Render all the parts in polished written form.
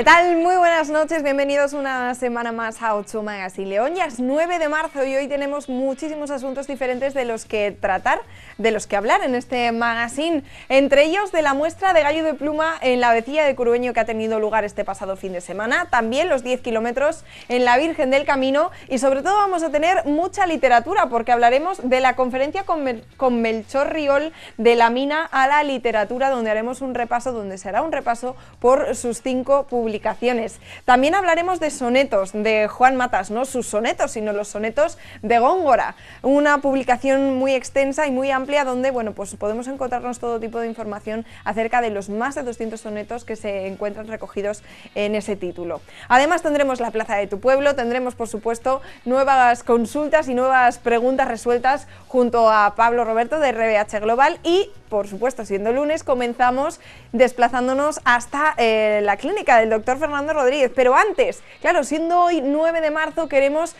¿Qué tal? Muy buenas noches, bienvenidos una semana más a 8 Magazine León. Ya es 9 de marzo y hoy tenemos muchísimos asuntos diferentes de los que tratar, de los que hablar en este magazine. Entre ellos de la muestra de gallo de pluma en la Vecilla de Curueño que ha tenido lugar este pasado fin de semana, también los 10 kilómetros en la Virgen del Camino y sobre todo vamos a tener mucha literatura porque hablaremos de la conferencia con Melchor Riol de la mina a la literatura, donde haremos un repaso, donde se hará un repaso por sus 5 publicaciones. También hablaremos de sonetos de Juan Matas, no sus sonetos, sino los sonetos de Góngora, una publicación muy extensa y muy amplia donde, bueno, pues podemos encontrarnos todo tipo de información acerca de los más de 200 sonetos que se encuentran recogidos en ese título. Además tendremos la Plaza de tu Pueblo, tendremos por supuesto nuevas consultas y nuevas preguntas resueltas junto a Pablo Roberto de RBH Global y, por supuesto, siendo lunes, comenzamos desplazándonos hasta la clínica del doctor Fernando Rodríguez. Pero antes, claro, siendo hoy 9 de marzo, queremos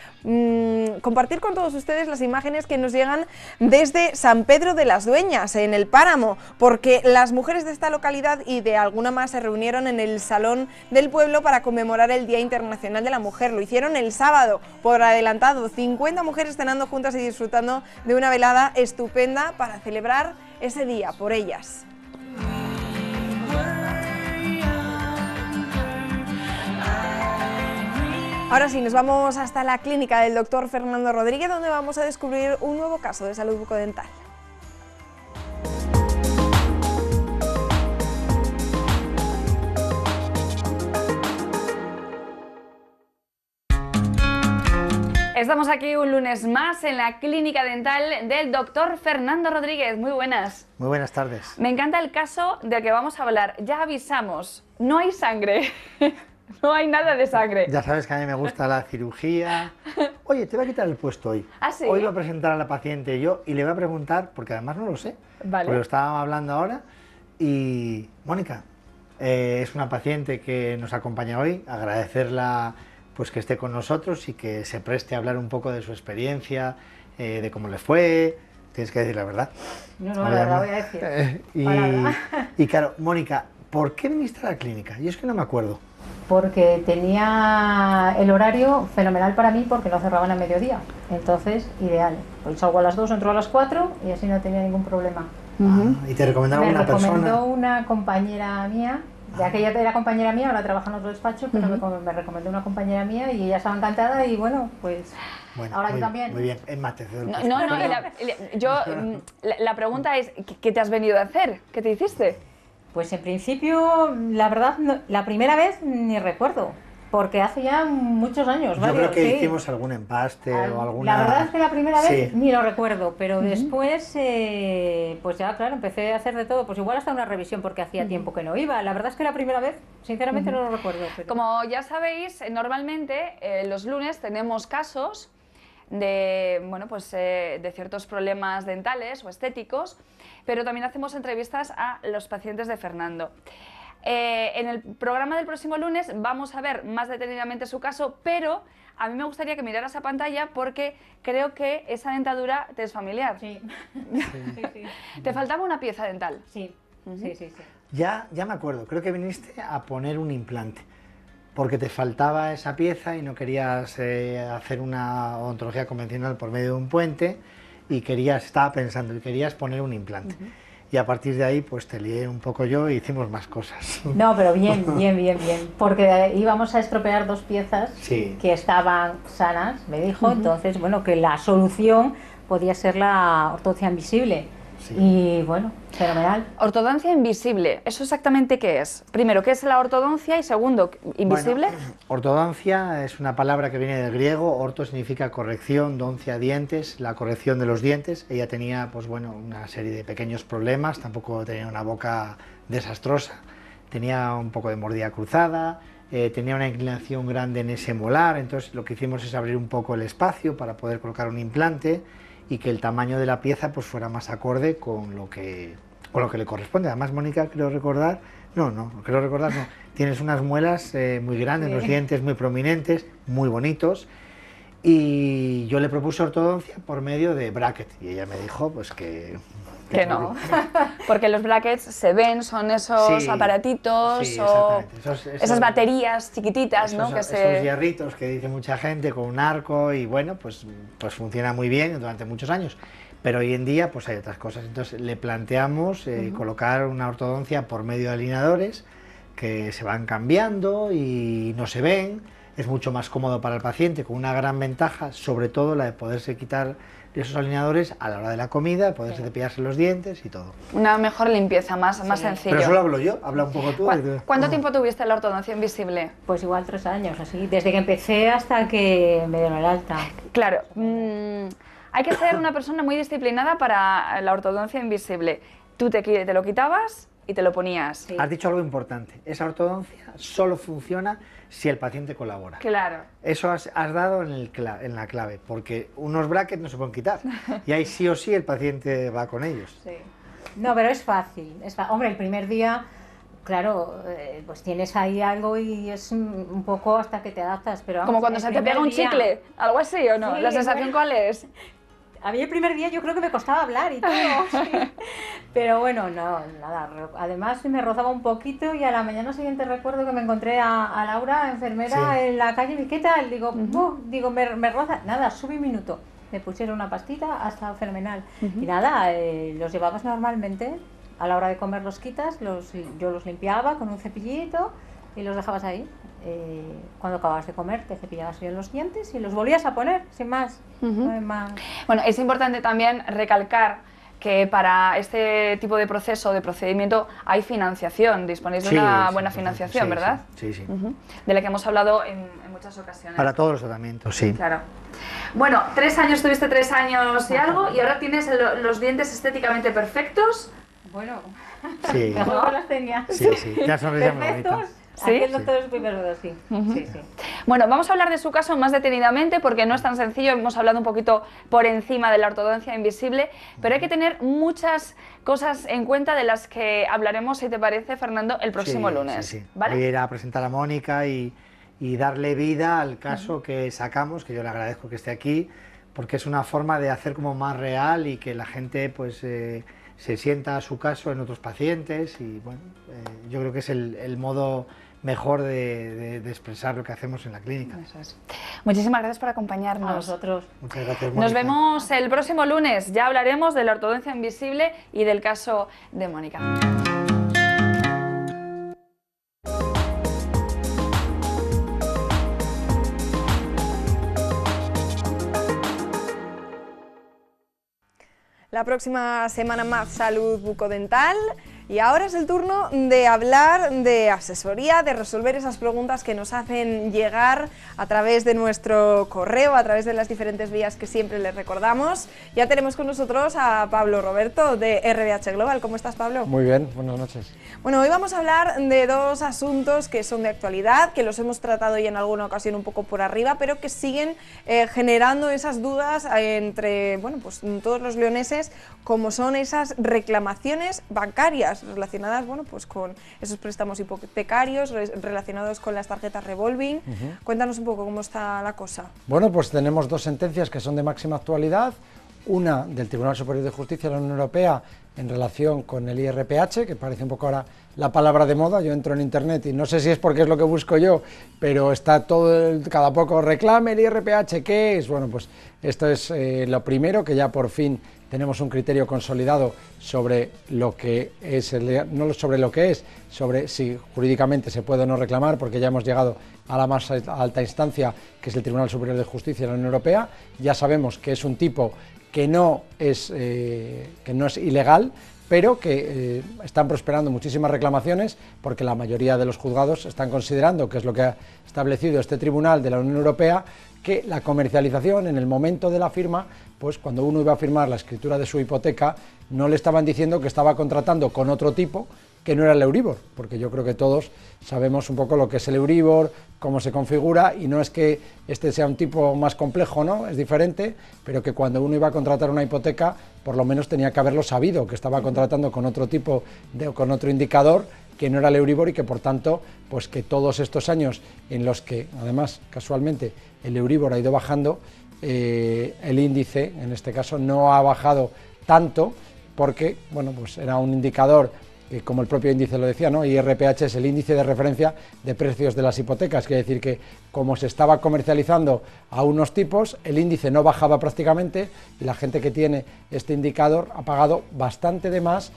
compartir con todos ustedes las imágenes que nos llegan desde San Pedro de las Dueñas, en el Páramo, porque las mujeres de esta localidad y de alguna más se reunieron en el Salón del Pueblo para conmemorar el Día Internacional de la Mujer. Lo hicieron el sábado, por adelantado, 50 mujeres cenando juntas y disfrutando de una velada estupenda para celebrar ese día por ellas. Ahora sí, nos vamos hasta la clínica del doctor Fernando Rodríguez, donde vamos a descubrir un nuevo caso de salud bucodental. Estamos aquí un lunes más en la clínica dental del doctor Fernando Rodríguez. Muy buenas. Muy buenas tardes. Me encanta el caso del que vamos a hablar. Ya avisamos, no hay sangre. No hay nada de sangre. Ya sabes que a mí me gusta la cirugía. Oye, te voy a quitar el puesto hoy. ¿Ah, sí? Hoy voy a presentar a la paciente yo y le voy a preguntar, porque además no lo sé, vale. porque lo estábamos hablando ahora. Y Mónica, es una paciente que nos acompaña hoy. Agradecerla pues que esté con nosotros y que se preste a hablar un poco de su experiencia, de cómo le fue. Tienes que decir la verdad. No, la verdad voy a decir. Y claro, Mónica, ¿por qué viniste a la clínica? Yo es que no me acuerdo. Porque tenía el horario fenomenal para mí porque no cerraban a mediodía. Entonces, ideal. Pues salgo a las 2, entro a las 4 y así no tenía ningún problema. ¿Y te recomendaron una persona? Me recomendó una compañera mía. De aquella era compañera mía, ahora trabaja en otro despacho, pero me recomendó una compañera mía y ella estaba encantada y bueno, pues bueno, ahora yo también. Muy bien, es mate. La pregunta es, ¿qué te has venido a hacer? ¿Qué te hiciste? Pues en principio, la verdad, la primera vez ni recuerdo, porque hace ya muchos años. Yo creo que hicimos algún empaste o alguna... La verdad es que la primera vez ni lo recuerdo, pero después, pues ya, claro, empecé a hacer de todo, pues igual hasta una revisión porque hacía tiempo que no iba. La verdad es que la primera vez, sinceramente, no lo recuerdo. Pero... Como ya sabéis, normalmente los lunes tenemos casos de, bueno, pues, de ciertos problemas dentales o estéticos, pero también hacemos entrevistas a los pacientes de Fernando. En el programa del próximo lunes vamos a ver más detenidamente su caso, pero a mí me gustaría que miraras a pantalla porque creo que esa dentadura te es familiar. Sí. ¿Te faltaba una pieza dental? Sí, sí. Ya me acuerdo, creo que viniste a poner un implante, porque te faltaba esa pieza y no querías hacer una odontología convencional por medio de un puente y estaba pensando y querías poner un implante. Y a partir de ahí pues te lié un poco yo y hicimos más cosas. No, pero bien, porque íbamos a estropear 2 piezas que estaban sanas, me dijo, entonces bueno, que la solución podía ser la ortodoncia invisible. Sí. Y bueno, fenomenal. Ortodoncia invisible, ¿eso exactamente qué es? Primero, ¿qué es la ortodoncia? Y segundo, ¿invisible? Bueno, ortodoncia es una palabra que viene del griego, orto significa corrección, doncia, dientes, la corrección de los dientes. Ella tenía, pues bueno, una serie de pequeños problemas, tampoco tenía una boca desastrosa, tenía un poco de mordida cruzada, tenía una inclinación grande en ese molar, entonces lo que hicimos es abrir un poco el espacio para poder colocar un implante y que el tamaño de la pieza pues fuera más acorde con lo que le corresponde. Además, Mónica, creo recordar, tienes unas muelas muy grandes, unos dientes muy prominentes, muy bonitos, y yo le propuse ortodoncia por medio de bracket y ella me dijo pues que Que no, porque los brackets se ven, son esos aparatitos o esas baterías chiquititas, ¿no? Esos hierritos que dice mucha gente con un arco y bueno, pues funciona muy bien durante muchos años. Pero hoy en día pues hay otras cosas, entonces le planteamos colocar una ortodoncia por medio de alineadores que se van cambiando y no se ven, es mucho más cómodo para el paciente, con una gran ventaja, sobre todo la de poderse quitar esos alineadores a la hora de la comida, poderse cepillarse los dientes y todo. Una mejor limpieza, más sencillo. Pero solo hablo yo, habla un poco tú. ¿Cuánto tiempo tuviste la ortodoncia invisible? Pues igual 3 años, así, desde que empecé hasta que me dieron el alta. Claro, hay que ser una persona muy disciplinada para la ortodoncia invisible. Tú te lo quitabas y te lo ponías. Sí. Has dicho algo importante, esa ortodoncia solo funciona si el paciente colabora. Claro. Eso has dado en la clave, porque unos brackets no se pueden quitar y ahí sí o sí el paciente va con ellos. Sí. No, pero es fácil. Hombre, el primer día, claro, pues tienes ahí algo y es un poco hasta que te adaptas. Pero vamos, como cuando se te pega un chicle, algo así, ¿o no? Sí, ¿la sensación cuál es? A mí el primer día yo creo que me costaba hablar y todo, sí. Pero bueno, no, nada, además me rozaba un poquito y a la mañana siguiente recuerdo que me encontré a Laura, enfermera, en la calle, y ¿qué tal? Digo, me roza, nada, sube un minuto, me pusieron una pastita, hasta fenomenal. Y nada, los llevabas normalmente, a la hora de comer los quitas, yo los limpiaba con un cepillito y los dejabas ahí. Cuando acababas de comer te cepillabas bien los dientes y los volvías a poner, sin más. No hay más. Bueno, es importante también recalcar que para este tipo de proceso, de procedimiento, hay financiación, disponéis de una buena financiación, ¿verdad? Sí. De la que hemos hablado en muchas ocasiones. Para todos los tratamientos, sí. Claro. Bueno, 3 años, tuviste 3 años y algo, y ahora tienes los dientes estéticamente perfectos. Bueno, sí. Mejor que los tenía. Sí, ya sonrisas muy bonitas. ¿Sí? Aquí el doctor es muy verdad, sí. Sí. Bueno, vamos a hablar de su caso más detenidamente porque no es tan sencillo, hemos hablado un poquito por encima de la ortodoncia invisible, pero hay que tener muchas cosas en cuenta de las que hablaremos, si te parece, Fernando, el próximo lunes. Sí. ¿Vale? Voy a ir a presentar a Mónica y darle vida al caso que sacamos, que yo le agradezco que esté aquí, porque es una forma de hacer como más real y que la gente pues se sienta a su caso en otros pacientes y bueno, yo creo que es el modo mejor de expresar lo que hacemos en la clínica. Eso es. Muchísimas gracias por acompañarnos. A nosotros. Muchas gracias, Mónica. Nos vemos el próximo lunes, ya hablaremos de la ortodoncia invisible y del caso de Mónica. La próxima semana más salud bucodental y ahora es el turno de hablar de asesoría, de resolver esas preguntas que nos hacen llegar a través de nuestro correo, a través de las diferentes vías que siempre les recordamos. Ya tenemos con nosotros a Pablo Roberto de RBH Global. ¿Cómo estás, Pablo? Muy bien, buenas noches. Bueno, hoy vamos a hablar de 2 asuntos que son de actualidad, que los hemos tratado ya en alguna ocasión un poco por arriba, pero que siguen generando esas dudas entre pues, todos los leoneses, como son esas reclamaciones bancarias relacionadas pues, con esos préstamos hipotecarios, relacionados con las tarjetas revolving. Cuéntanos un poco cómo está la cosa. Bueno, pues tenemos 2 sentencias que son de máxima actualidad. Una del Tribunal Superior de Justicia de la Unión Europea en relación con el IRPH, que parece un poco ahora la palabra de moda. Yo entro en internet y no sé si es porque es lo que busco yo, pero está cada poco reclame el IRPH, ¿qué es? Bueno, pues esto es lo primero, que ya por fin tenemos un criterio consolidado sobre lo que es, no sobre lo que es, sobre si jurídicamente se puede o no reclamar, porque ya hemos llegado a la más alta instancia, que es el Tribunal Superior de Justicia de la Unión Europea. Ya sabemos que es un tipo que no es ilegal, pero que están prosperando muchísimas reclamaciones porque la mayoría de los juzgados están considerando, que es lo que ha establecido este Tribunal de la Unión Europea, que la comercialización en el momento de la firma, pues cuando uno iba a firmar la escritura de su hipoteca, no le estaban diciendo que estaba contratando con otro tipo que no era el Euribor, porque yo creo que todos sabemos un poco lo que es el Euribor, cómo se configura, y no es que este sea un tipo más complejo, ¿no? Es diferente, pero que cuando uno iba a contratar una hipoteca, por lo menos tenía que haberlo sabido, que estaba contratando con otro tipo, con otro indicador, que no era el Euribor, y que por tanto, pues que todos estos años en los que, además, casualmente, el Euribor ha ido bajando, el índice, en este caso, no ha bajado tanto, porque bueno, pues era un indicador que, como el propio índice lo decía, ¿no? IRPH es el índice de referencia de precios de las hipotecas, quiere decir que como se estaba comercializando a unos tipos, el índice no bajaba prácticamente y la gente que tiene este indicador ha pagado bastante de más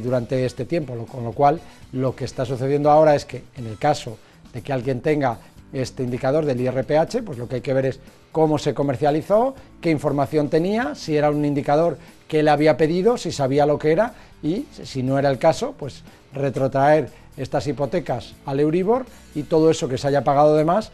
durante este tiempo, con lo cual lo que está sucediendo ahora es que en el caso de que alguien tenga este indicador del IRPH, pues lo que hay que ver es cómo se comercializó, qué información tenía, si era un indicador que él había pedido, si sabía lo que era y si no era el caso, pues retrotraer estas hipotecas al Euribor y todo eso que se haya pagado de más,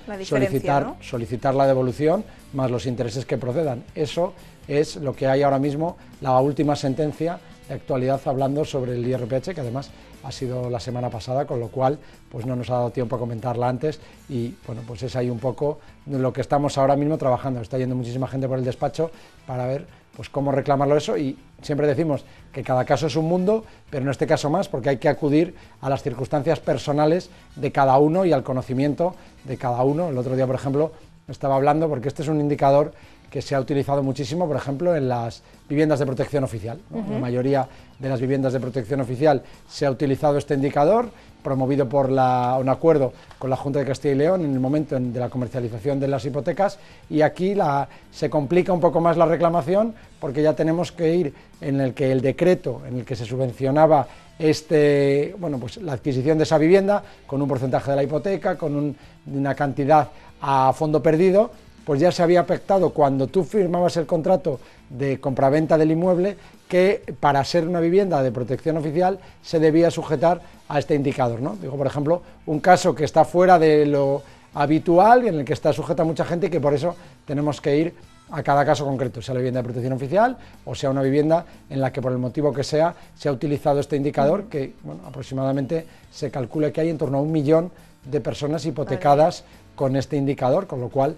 solicitar la devolución más los intereses que procedan. Eso es lo que hay ahora mismo, la última sentencia de actualidad hablando sobre el IRPH, que además ha sido la semana pasada, con lo cual pues no nos ha dado tiempo a comentarla antes y bueno, pues es ahí un poco lo que estamos ahora mismo trabajando. Está yendo muchísima gente por el despacho para ver pues cómo reclamarlo eso y siempre decimos que cada caso es un mundo, pero en este caso más porque hay que acudir a las circunstancias personales de cada uno y al conocimiento de cada uno. El otro día, por ejemplo, estaba hablando porque este es un indicador que se ha utilizado muchísimo, por ejemplo, en las viviendas de protección oficial, ¿no? La mayoría de las viviendas de protección oficial se ha utilizado este indicador, promovido por un acuerdo con la Junta de Castilla y León en el momento de la comercialización de las hipotecas, y aquí se complica un poco más la reclamación porque ya tenemos que ir en el que el decreto en el que se subvencionaba pues la adquisición de esa vivienda con un porcentaje de la hipoteca, con una cantidad a fondo perdido, pues ya se había pactado cuando tú firmabas el contrato de compraventa del inmueble que para ser una vivienda de protección oficial se debía sujetar a este indicador, ¿no? Digo, por ejemplo, un caso que está fuera de lo habitual, en el que está sujeta mucha gente y que por eso tenemos que ir a cada caso concreto, sea la vivienda de protección oficial o sea una vivienda en la que por el motivo que sea se ha utilizado este indicador, que bueno, aproximadamente se calcula que hay en torno a 1 millón de personas hipotecadas con este indicador, con lo cual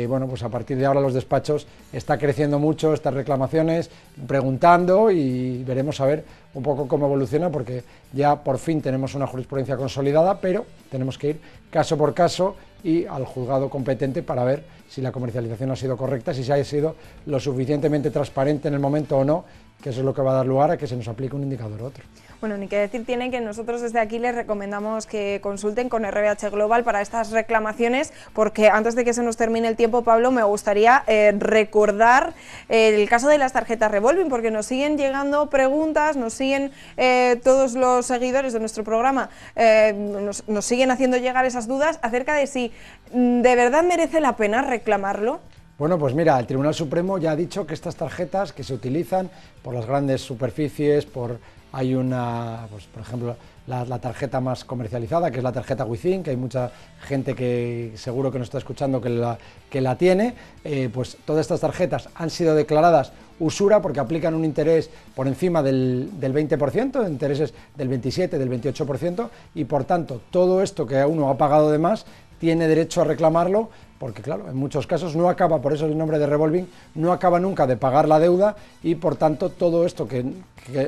bueno, pues a partir de ahora los despachos está creciendo mucho estas reclamaciones, preguntando y veremos a ver un poco cómo evoluciona porque ya por fin tenemos una jurisprudencia consolidada, pero tenemos que ir caso por caso y al juzgado competente para ver si la comercialización ha sido correcta, si se ha sido lo suficientemente transparente en el momento o no, que eso es lo que va a dar lugar a que se nos aplique un indicador u otro. Bueno, ni que decir tiene que nosotros desde aquí les recomendamos que consulten con RBH Global para estas reclamaciones, porque antes de que se nos termine el tiempo, Pablo, me gustaría recordar el caso de las tarjetas revolving, porque nos siguen llegando preguntas, nos siguen todos los seguidores de nuestro programa, nos siguen haciendo llegar esas dudas acerca de si de verdad merece la pena reclamarlo. Bueno, pues mira, el Tribunal Supremo ya ha dicho que estas tarjetas que se utilizan por las grandes superficies, hay una, pues, por ejemplo, la tarjeta más comercializada, que es la tarjeta Within, que hay mucha gente que seguro que nos está escuchando que la tiene, pues todas estas tarjetas han sido declaradas usura porque aplican un interés por encima del 20%, intereses del 27, del 28%, y por tanto todo esto que uno ha pagado de más tiene derecho a reclamarlo, porque claro, en muchos casos no acaba, por eso el nombre de revolving, no acaba nunca de pagar la deuda y por tanto todo esto que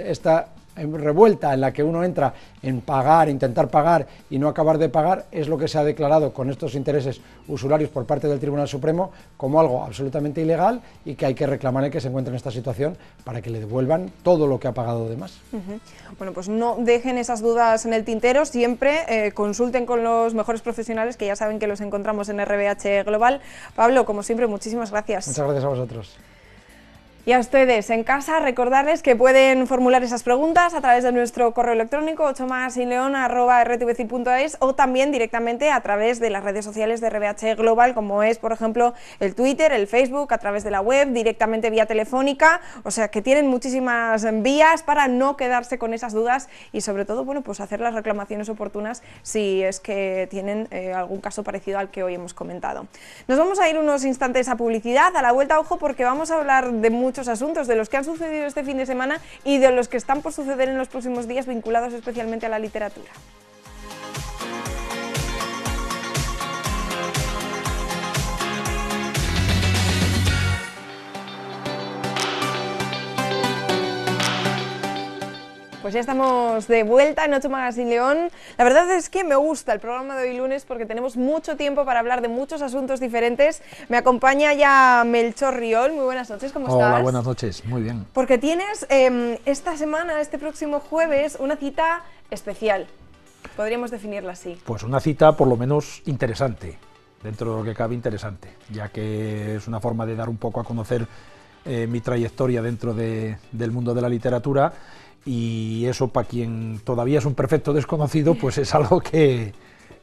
está revuelta en la que uno entra en pagar, intentar pagar y no acabar de pagar, es lo que se ha declarado con estos intereses usurarios por parte del Tribunal Supremo como algo absolutamente ilegal y que hay que reclamar el que se encuentre en esta situación para que le devuelvan todo lo que ha pagado de más. Bueno, pues no dejen esas dudas en el tintero, siempre consulten con los mejores profesionales, que ya saben que los encontramos en RBH Global. Pablo, como siempre, muchísimas gracias. Muchas gracias a vosotros. Y a ustedes en casa, recordarles que pueden formular esas preguntas a través de nuestro correo electrónico 8masileon@rtvcil.es o también directamente a través de las redes sociales de RBH Global, como es, por ejemplo, el Twitter, el Facebook, a través de la web, directamente vía telefónica, o sea que tienen muchísimas vías para no quedarse con esas dudas y sobre todo, bueno, pues hacer las reclamaciones oportunas si es que tienen algún caso parecido al que hoy hemos comentado. Nos vamos a ir unos instantes a publicidad, a la vuelta, ojo, porque vamos a hablar de muchos asuntos, de los que han sucedido este fin de semana y de los que están por suceder en los próximos días, vinculados especialmente a la literatura. Pues ya estamos de vuelta en 8 Magazine León. La verdad es que me gusta el programa de hoy lunes porque tenemos mucho tiempo para hablar de muchos asuntos diferentes. Me acompaña ya Melchor Riol. Muy buenas noches, ¿cómo estás? Hola, buenas noches, muy bien. Porque tienes esta semana, este próximo jueves, una cita especial. Podríamos definirla así. Pues una cita por lo menos interesante, dentro de lo que cabe interesante, ya que es una forma de dar un poco a conocer mi trayectoria dentro del mundo de la literatura, y eso, para quien todavía es un perfecto desconocido, pues es algo que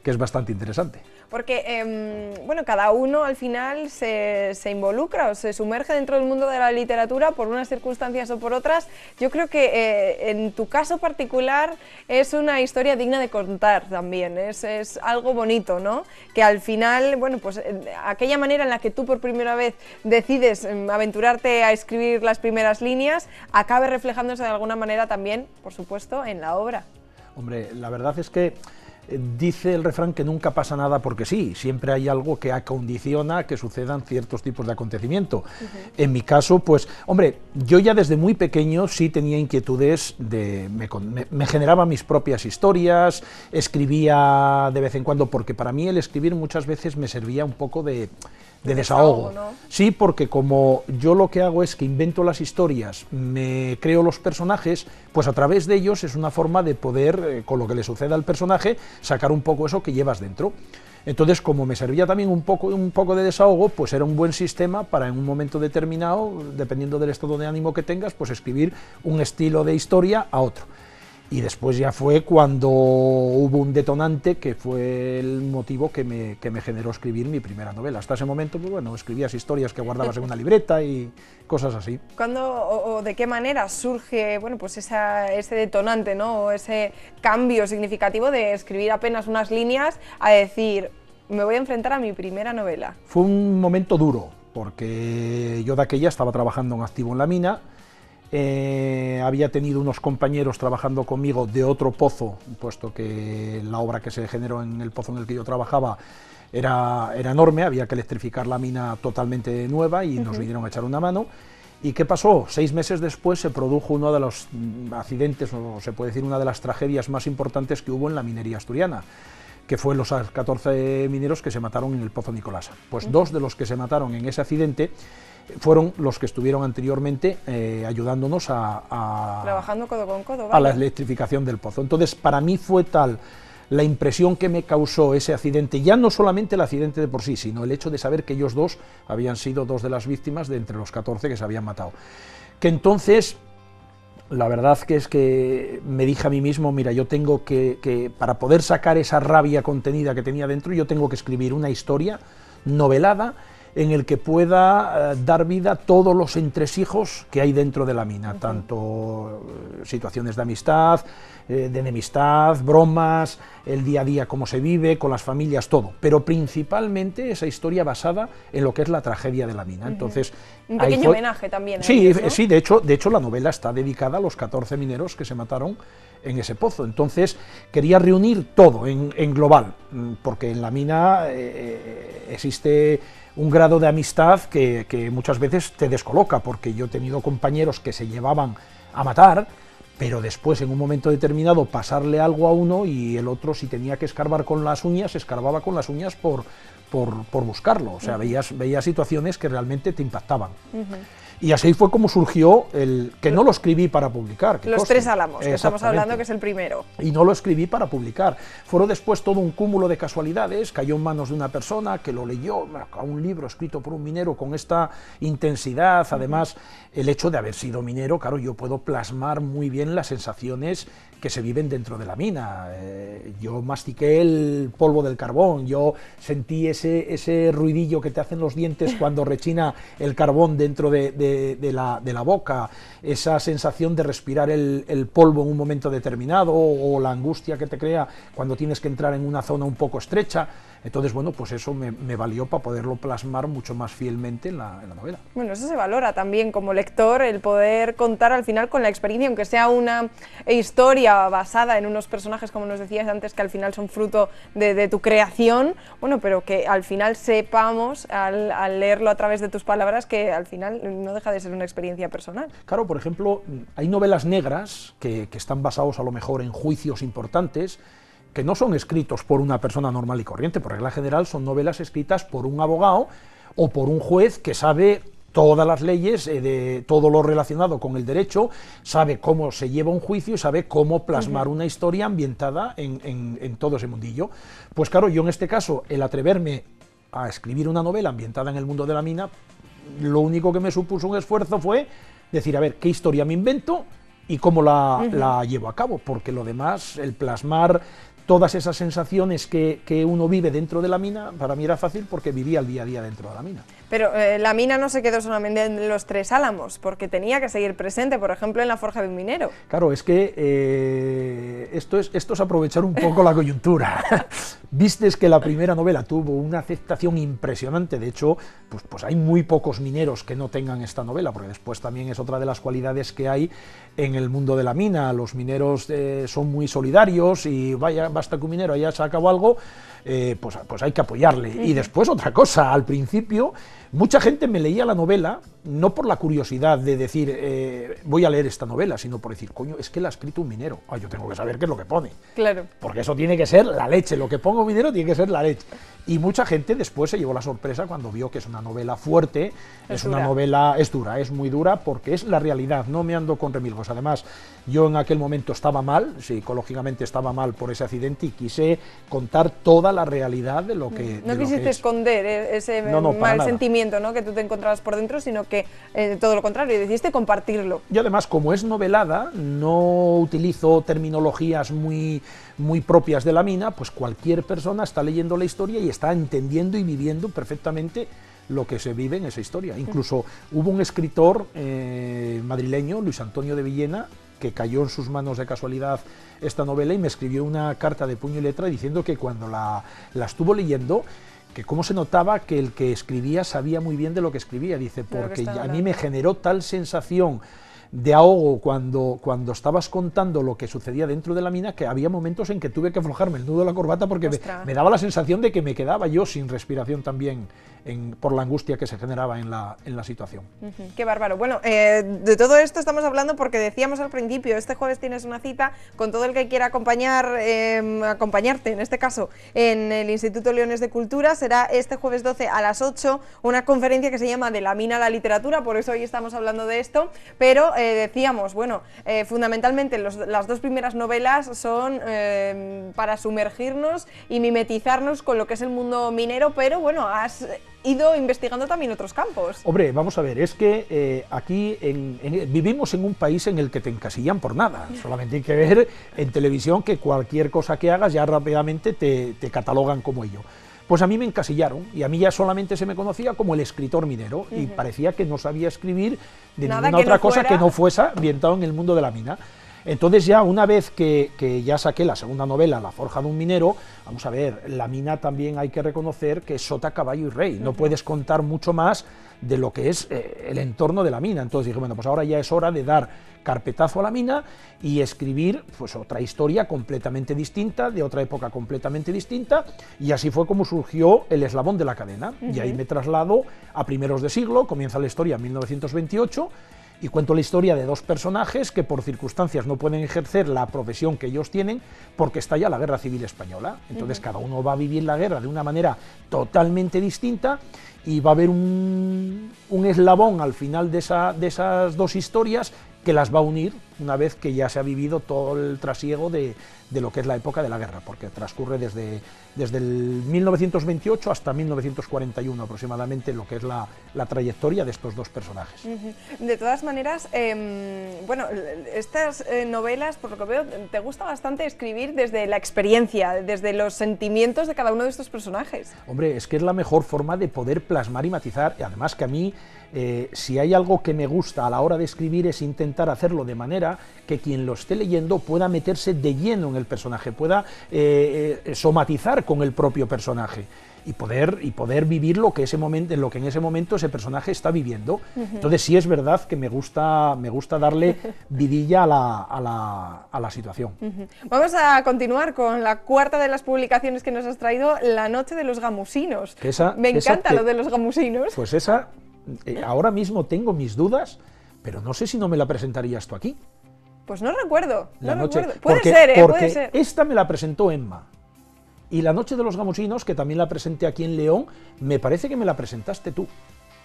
es bastante interesante. Porque, bueno, cada uno al final se involucra o se sumerge dentro del mundo de la literatura por unas circunstancias o por otras. Yo creo que en tu caso particular es una historia digna de contar también, es algo bonito, ¿no? Que al final, bueno, pues aquella manera en la que tú por primera vez decides aventurarte a escribir las primeras líneas, acabe reflejándose de alguna manera también, por supuesto, en la obra. Hombre, la verdad es que dice el refrán que nunca pasa nada porque sí, siempre hay algo que acondiciona que sucedan ciertos tipos de acontecimiento. En mi caso, pues, hombre, yo ya desde muy pequeño sí tenía inquietudes me generaba mis propias historias, escribía de vez en cuando, porque para mí el escribir muchas veces me servía un poco de desahogo, ¿no? Sí, porque como yo lo que hago es que invento las historias, me creo los personajes, pues a través de ellos es una forma de poder, con lo que le suceda al personaje, sacar un poco eso que llevas dentro. Entonces, como me servía también un poco de desahogo, pues era un buen sistema para en un momento determinado, dependiendo del estado de ánimo que tengas, pues escribir un estilo de historia a otro. Y después ya fue cuando hubo un detonante que fue el motivo que me generó escribir mi primera novela. Hasta ese momento, pues bueno, escribías historias que guardabas en una libreta y cosas así. ¿Cuándo o de qué manera surge, bueno, pues ese detonante, ¿no? O ese cambio significativo de escribir apenas unas líneas a decir, me voy a enfrentar a mi primera novela? Fue un momento duro, porque yo de aquella estaba trabajando en activo en la mina. Había tenido unos compañeros trabajando conmigo de otro pozo, puesto que la obra que se generó en el pozo en el que yo trabajaba era enorme, había que electrificar la mina totalmente nueva y nos vinieron a echar una mano. ¿Y qué pasó? 6 meses después se produjo uno de los accidentes, o se puede decir una de las tragedias más importantes que hubo en la minería asturiana, que fue los 14 mineros que se mataron en el Pozo Nicolasa. Pues 2 de los que se mataron en ese accidente fueron los que estuvieron anteriormente ayudándonos trabajando codo con codo, ¿vale? A la electrificación del pozo. Entonces, para mí fue tal la impresión que me causó ese accidente, ya no solamente el accidente de por sí, sino el hecho de saber que ellos 2 habían sido 2 de las víctimas de entre los 14 que se habían matado. Que entonces, la verdad que es que me dije a mí mismo, mira, yo tengo que para poder sacar esa rabia contenida que tenía dentro, yo tengo que escribir una historia novelada en el que pueda dar vida a todos los entresijos que hay dentro de la mina, tanto situaciones de amistad, de enemistad, bromas, el día a día, cómo se vive, con las familias, todo, pero principalmente esa historia basada en lo que es la tragedia de la mina. Entonces, un pequeño homenaje también. Sí, ellos, ¿no? Sí, de hecho la novela está dedicada a los 14 mineros que se mataron en ese pozo. Entonces quería reunir todo en global, porque en la mina existe un grado de amistad que muchas veces te descoloca, porque yo he tenido compañeros que se llevaban a matar, pero después en un momento determinado pasarle algo a uno y el otro, si tenía que escarbar con las uñas, escarbaba con las uñas por buscarlo. O sea, veías situaciones que realmente te impactaban. Y así fue como surgió el que no lo escribí para publicar. Los 3 álamos, que estamos hablando, que es el primero. Y no lo escribí para publicar. Fueron después todo un cúmulo de casualidades, cayó en manos de una persona que lo leyó, a un libro escrito por un minero con esta intensidad. Además, el hecho de haber sido minero, claro, yo puedo plasmar muy bien las sensaciones que se viven dentro de la mina. Yo mastiqué el polvo del carbón, yo sentí ese ruidillo que te hacen los dientes cuando rechina el carbón dentro de la boca, esa sensación de respirar el polvo en un momento determinado, o la angustia que te crea cuando tienes que entrar en una zona un poco estrecha. Entonces, bueno, pues eso me valió para poderlo plasmar mucho más fielmente en la novela. Bueno, eso se valora también como lector, el poder contar al final con la experiencia, aunque sea una historia basada en unos personajes, como nos decías antes, que al final son fruto de tu creación, bueno, pero que al final sepamos, al leerlo a través de tus palabras, que al final no deja de ser una experiencia personal. Claro, por ejemplo, hay novelas negras que están basados a lo mejor en juicios importantes, que no son escritos por una persona normal y corriente, por regla general son novelas escritas por un abogado o por un juez que sabe todas las leyes, de todo lo relacionado con el derecho, sabe cómo se lleva un juicio y sabe cómo plasmar una historia ambientada en todo ese mundillo. Pues claro, yo en este caso, el atreverme a escribir una novela ambientada en el mundo de la mina, lo único que me supuso un esfuerzo fue decir, a ver, ¿qué historia me invento y cómo la llevo a cabo? Porque lo demás, el plasmar todas esas sensaciones que uno vive dentro de la mina, para mí era fácil porque vivía el día a día dentro de la mina. Pero la mina no se quedó solamente en los Tres Álamos, porque tenía que seguir presente, por ejemplo, en la forja de un minero. Claro, es que esto es aprovechar un poco la coyuntura. Vistes que la primera novela tuvo una aceptación impresionante, de hecho, pues hay muy pocos mineros que no tengan esta novela, porque después también es otra de las cualidades que hay en el mundo de la mina. Los mineros son muy solidarios y basta que un minero haya sacado algo, pues hay que apoyarle. Y después otra cosa, al principio mucha gente me leía la novela no por la curiosidad de decir voy a leer esta novela, sino por decir, coño, es que la ha escrito un minero, yo tengo que saber qué es lo que pone. Claro. Porque eso tiene que ser la leche, lo que ponga un minero tiene que ser la leche. Y mucha gente después se llevó la sorpresa cuando vio que es una novela fuerte, es una novela, es dura, es muy dura porque es la realidad, no me ando con remilgos. Además, yo en aquel momento estaba mal, psicológicamente estaba mal por ese accidente y quise contar toda la realidad de lo que No quisiste esconder ese mal sentimiento, ¿no?, que tú te encontrabas por dentro, sino que todo lo contrario, decidiste compartirlo. Y además, como es novelada, no utilizo terminologías muy propias de la mina, pues cualquier persona está leyendo la historia y está entendiendo y viviendo perfectamente lo que se vive en esa historia. Incluso hubo un escritor madrileño, Luis Antonio de Villena, que cayó en sus manos de casualidad esta novela y me escribió una carta de puño y letra diciendo que cuando la estuvo leyendo, que cómo se notaba que el que escribía sabía muy bien de lo que escribía. Dice, porque a mí me generó tal sensación de ahogo cuando estabas contando lo que sucedía dentro de la mina, que había momentos en que tuve que aflojarme el nudo de la corbata porque me daba la sensación de que me quedaba yo sin respiración también por la angustia que se generaba en la situación. Qué bárbaro. Bueno, de todo esto estamos hablando porque decíamos al principio, este jueves tienes una cita con todo el que quiera acompañarte, en este caso, en el Instituto Leones de Cultura. Será este jueves 12 a las 8, una conferencia que se llama De la mina a la literatura, por eso hoy estamos hablando de esto, pero decíamos, bueno, fundamentalmente las dos primeras novelas son para sumergirnos y mimetizarnos con lo que es el mundo minero, pero bueno, has ido investigando también otros campos. Hombre, vamos a ver, es que aquí vivimos en un país en el que te encasillan por nada, solamente hay que ver en televisión que cualquier cosa que hagas ya rápidamente te catalogan como ello. Pues a mí me encasillaron y a mí ya solamente se me conocía como el escritor minero y parecía que no sabía escribir de ninguna otra cosa que no fuese ambientado en el mundo de la mina. Entonces ya una vez que ya saqué la segunda novela, La forja de un minero, vamos a ver, la mina también hay que reconocer que es sota, caballo y rey, no puedes contar mucho más de lo que es el entorno de la mina. Entonces dije, bueno, pues ahora ya es hora de dar carpetazo a la mina y escribir pues otra historia completamente distinta, de otra época completamente distinta, y así fue como surgió El eslabón de la cadena, y ahí me traslado a primeros de siglo, comienza la historia en 1928, y cuento la historia de dos personajes que por circunstancias no pueden ejercer la profesión que ellos tienen porque estalla la Guerra Civil Española. Entonces cada uno va a vivir la guerra de una manera totalmente distinta y va a haber un eslabón al final de esas dos historias que las va a unir una vez que ya se ha vivido todo el trasiego de lo que es la época de la guerra, porque transcurre desde el 1928 hasta 1941 aproximadamente lo que es la trayectoria de estos dos personajes. De todas maneras, bueno, estas novelas, por lo que veo, te gusta bastante escribir desde la experiencia, desde los sentimientos de cada uno de estos personajes. Hombre, es que es la mejor forma de poder plasmar y matizar, y además que a mí, si hay algo que me gusta a la hora de escribir es intentar hacerlo de manera que quien lo esté leyendo pueda meterse de lleno en el personaje, pueda somatizar con el propio personaje. Y poder vivir lo que en ese momento ese personaje está viviendo. Entonces sí es verdad que me gusta darle vidilla a la situación. Vamos a continuar con la cuarta de las publicaciones que nos has traído, La noche de los gamusinos. Me encanta lo de los gamusinos. Pues esa, ahora mismo tengo mis dudas, pero no sé si no me la presentarías tú aquí. Pues no recuerdo, recuerdo. Porque puede ser. Esta me la presentó Emma. Y La noche de los gamusinos, que también la presenté aquí en León, me parece que me la presentaste tú.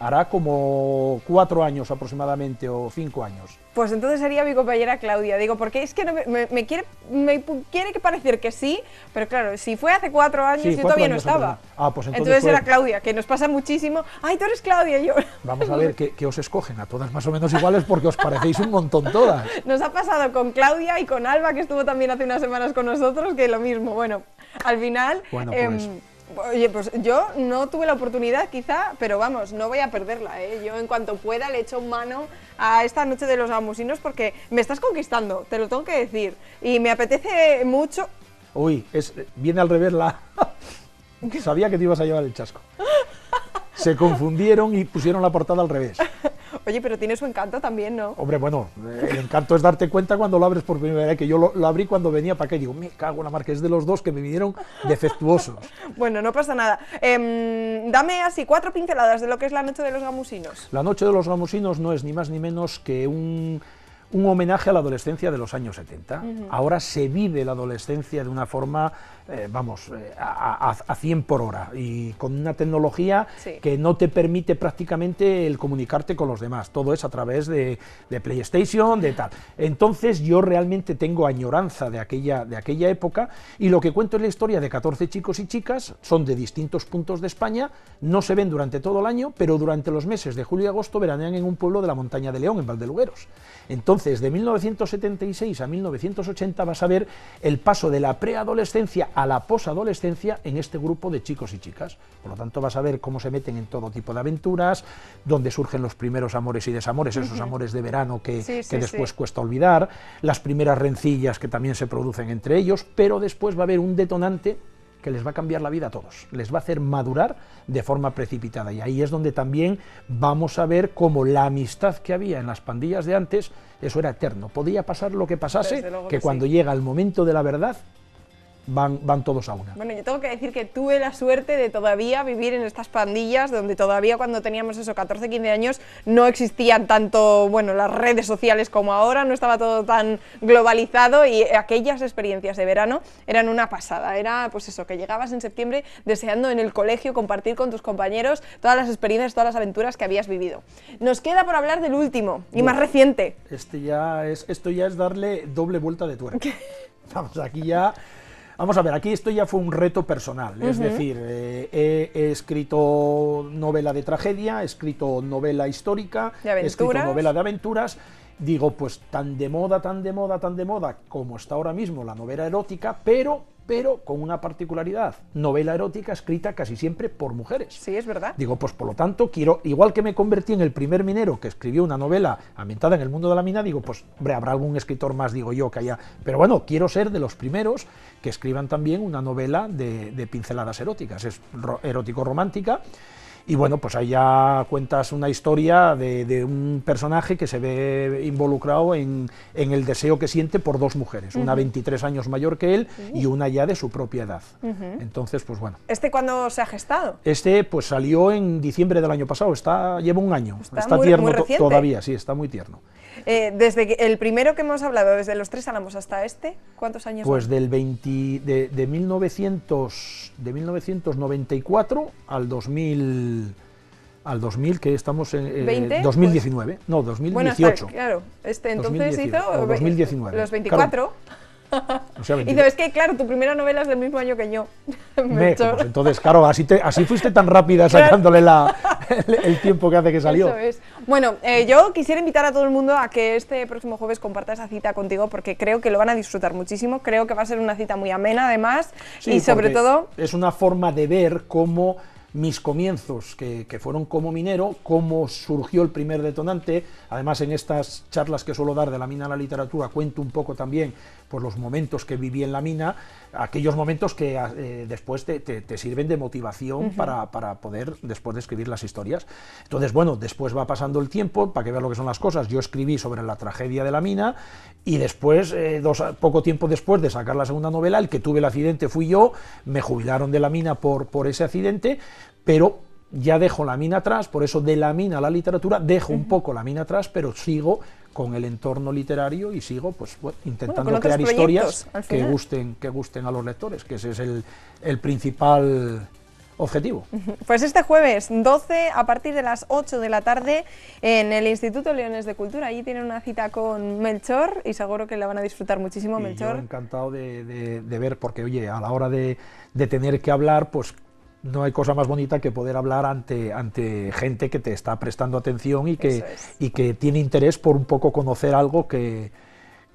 Hará como 4 años aproximadamente, o 5 años. Pues entonces sería mi compañera Claudia, digo, porque es que no me quiere que parecer que sí, pero claro, si fue hace 4 años, yo todavía no estaba. Pues entonces era Claudia, que nos pasa muchísimo. ¡Ay, tú eres Claudia! Y yo. Vamos a ver que os escogen a todas más o menos iguales porque os parecéis un montón todas. Nos ha pasado con Claudia y con Alba, que estuvo también hace unas semanas con nosotros, que lo mismo. Bueno, al final... Bueno, pues... Oye, pues yo no tuve la oportunidad quizá, pero vamos, no voy a perderla, ¿eh? Yo en cuanto pueda le echo mano a esta noche de los gamusinos porque me estás conquistando, te lo tengo que decir, y me apetece mucho... Uy, viene al revés la... Sabía que te ibas a llevar el chasco. Se confundieron y pusieron la portada al revés. Oye, pero tiene su encanto también, ¿no? Hombre, bueno, el encanto es darte cuenta cuando lo abres por primera vez, que yo lo abrí cuando venía para acá y digo, me cago en la mar, que es de los dos que me vinieron defectuosos. Bueno, no pasa nada. Dame así 4 pinceladas de lo que es La noche de los gamusinos. La noche de los gamusinos no es ni más ni menos que un homenaje a la adolescencia de los años 70. Ahora se vive la adolescencia de una forma, a 100 por hora y con una tecnología que no te permite prácticamente el comunicarte con los demás. Todo es a través de PlayStation, de tal. Entonces yo realmente tengo añoranza de aquella época y lo que cuento es la historia de 14 chicos y chicas, son de distintos puntos de España, no se ven durante todo el año, pero durante los meses de julio y agosto veranean en un pueblo de la montaña de León, en Valdelugueros. Entonces, de 1976 a 1980 vas a ver el paso de la preadolescencia a la posadolescencia en este grupo de chicos y chicas. Por lo tanto, vas a ver cómo se meten en todo tipo de aventuras, donde surgen los primeros amores y desamores, esos amores de verano que después cuesta olvidar, las primeras rencillas que también se producen entre ellos, pero después va a haber un detonante que les va a cambiar la vida a todos, les va a hacer madurar de forma precipitada, y ahí es donde también vamos a ver cómo la amistad que había en las pandillas de antes, eso era eterno, podía pasar lo que pasase, que cuando llega el momento de la verdad, van todos a una. Bueno, yo tengo que decir que tuve la suerte de todavía vivir en estas pandillas, donde todavía cuando teníamos eso, 14, 15 años, no existían tanto, bueno, las redes sociales como ahora, no estaba todo tan globalizado, y aquellas experiencias de verano eran una pasada. Era pues eso, que llegabas en septiembre deseando en el colegio compartir con tus compañeros todas las experiencias, todas las aventuras que habías vivido. Nos queda por hablar del último y más reciente. Esto ya es darle doble vuelta de tuerca. Vamos, aquí ya... Vamos a ver, aquí esto ya fue un reto personal, es decir, he escrito novela de tragedia, he escrito novela histórica, he escrito novela de aventuras, digo, pues tan de moda como está ahora mismo la novela erótica, pero con una particularidad, novela erótica escrita casi siempre por mujeres. Sí, es verdad. Digo, pues por lo tanto, igual que me convertí en el primer minero que escribió una novela ambientada en el mundo de la mina, digo, pues, hombre, habrá algún escritor más, digo yo, que haya... Pero bueno, quiero ser de los primeros que escriban también una novela de pinceladas eróticas, es erótico-romántica. Y bueno, pues ahí ya cuentas una historia de un personaje que se ve involucrado en el deseo que siente por 2 mujeres, una 23 años mayor que él y una ya de su propia edad. Entonces, pues bueno. ¿Este cuándo se ha gestado? Este pues salió en diciembre del año pasado, lleva un año, está tierno todavía, sí, está muy tierno. Desde el primero que hemos hablado, desde los 3 álamos hasta este, ¿cuántos años? Pues de 1994 al 2000, que estamos en 2019, pues, no, 2018. Bueno, claro, entonces hizo 2019. Los 24. Claro. O sea, y es que, claro, tu primera novela es del mismo año que yo. Pues entonces, claro, así fuiste tan rápida sacándole el tiempo que hace que salió. Eso es. Bueno, yo quisiera invitar a todo el mundo a que este próximo jueves comparta esa cita contigo, porque creo que lo van a disfrutar muchísimo, creo que va a ser una cita muy amena además, sí, y sobre todo... Es una forma de ver cómo mis comienzos, que fueron como minero, cómo surgió el primer detonante. Además, en estas charlas que suelo dar de la mina a la literatura, cuento un poco también pues, los momentos que viví en la mina, aquellos momentos que después te sirven de motivación para poder después de escribir las historias. Entonces, bueno, después va pasando el tiempo, para que veas lo que son las cosas. Yo escribí sobre la tragedia de la mina y después, poco tiempo después de sacar la segunda novela, el que tuve el accidente fui yo, me jubilaron de la mina por ese accidente, pero ya dejo la mina atrás, por eso de la mina a la literatura, dejo un poco la mina atrás, pero sigo con el entorno literario y sigo pues, intentando crear historias que gusten a los lectores, que ese es el principal objetivo. Pues este jueves 12 a partir de las 8 de la tarde en el Instituto Leones de Cultura, allí tienen una cita con Melchor y seguro que la van a disfrutar muchísimo. Melchor. Yo encantado de ver, porque oye, a la hora de tener que hablar, pues no hay cosa más bonita que poder hablar ante gente que te está prestando atención y que tiene interés por un poco conocer algo que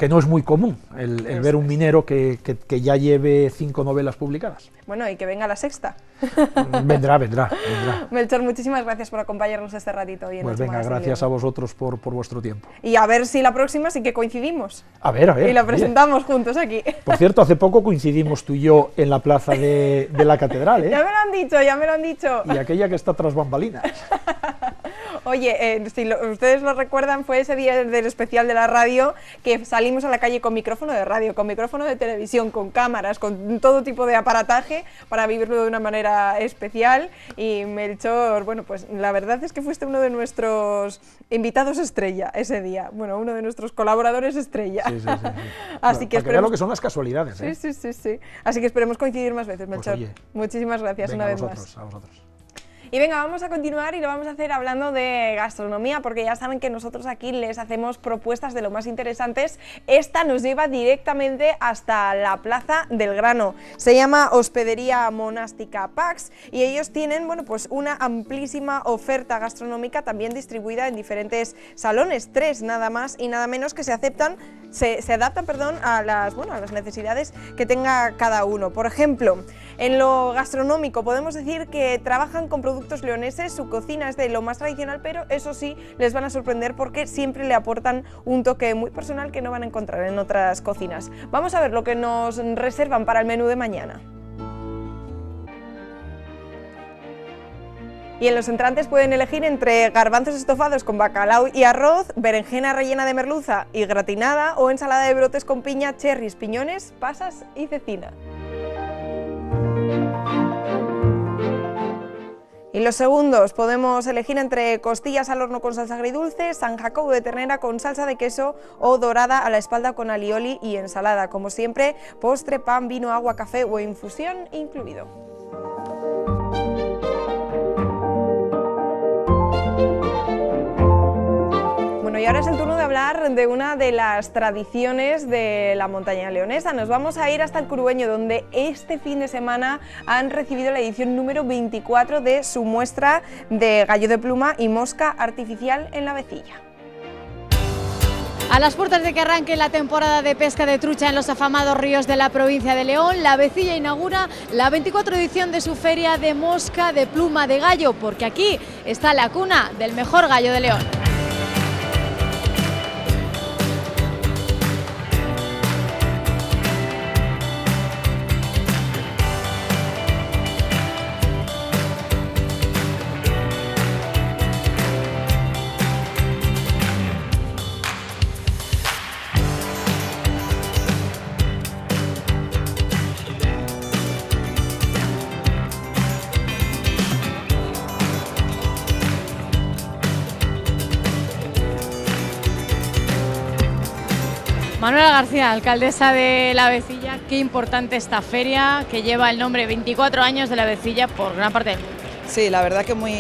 no es muy común, el ver un minero que ya lleve 5 novelas publicadas. Bueno, y que venga la sexta. Vendrá. Melchor, muchísimas gracias por acompañarnos este ratito hoy en Pues venga, gracias a vosotros por vuestro tiempo. Y a ver si la próxima sí que coincidimos. A ver. Y la presentamos juntos aquí. Por cierto, hace poco coincidimos tú y yo en la plaza de la catedral, ¿eh? Ya me lo han dicho. Y aquella que está tras bambalinas. Oye, si ustedes lo recuerdan, fue ese día del especial de la radio que salimos a la calle con micrófono de radio, con micrófono de televisión, con cámaras, con todo tipo de aparataje para vivirlo de una manera especial. Y Melchor, bueno, pues la verdad es que fuiste uno de nuestros invitados estrella ese día, bueno, uno de nuestros colaboradores estrella. Sí. Así que esperemos lo que son las casualidades, ¿eh? Sí. Así que esperemos coincidir más veces, Melchor. Pues oye, muchísimas gracias una vez más. A vosotros. Y venga, vamos a continuar y lo vamos a hacer hablando de gastronomía, porque ya saben que nosotros aquí les hacemos propuestas de lo más interesantes. Esta nos lleva directamente hasta la Plaza del Grano. Se llama Hospedería Monástica Pax y ellos tienen, bueno, pues una amplísima oferta gastronómica también distribuida en diferentes salones, 3 nada más y nada menos, que se adaptan a las necesidades que tenga cada uno. Por ejemplo, en lo gastronómico podemos decir que trabajan con productos leoneses, su cocina es de lo más tradicional, pero eso sí, les van a sorprender porque siempre le aportan un toque muy personal que no van a encontrar en otras cocinas. Vamos a ver lo que nos reservan para el menú de mañana. Y en los entrantes pueden elegir entre garbanzos estofados con bacalao y arroz, berenjena rellena de merluza y gratinada o ensalada de brotes con piña, cherries, piñones, pasas y cecina. Y los segundos podemos elegir entre costillas al horno con salsa agridulce, San Jacobo de ternera con salsa de queso o dorada a la espalda con alioli y ensalada. Como siempre, postre, pan, vino, agua, café o infusión incluido. Y ahora es el turno de hablar de una de las tradiciones de la montaña leonesa. Nos vamos a ir hasta el Curueño, donde este fin de semana han recibido la edición número 24 de su muestra de gallo de pluma y mosca artificial en la Vecilla. A las puertas de que arranque la temporada de pesca de trucha en los afamados ríos de la provincia de León, la Vecilla inaugura la 24 edición de su feria de mosca de pluma de gallo, porque aquí está la cuna del mejor gallo de León. Manuela García, alcaldesa de La Vecilla, qué importante esta feria que lleva el nombre 24 años de La Vecilla por gran parte del mundo. Sí, la verdad que muy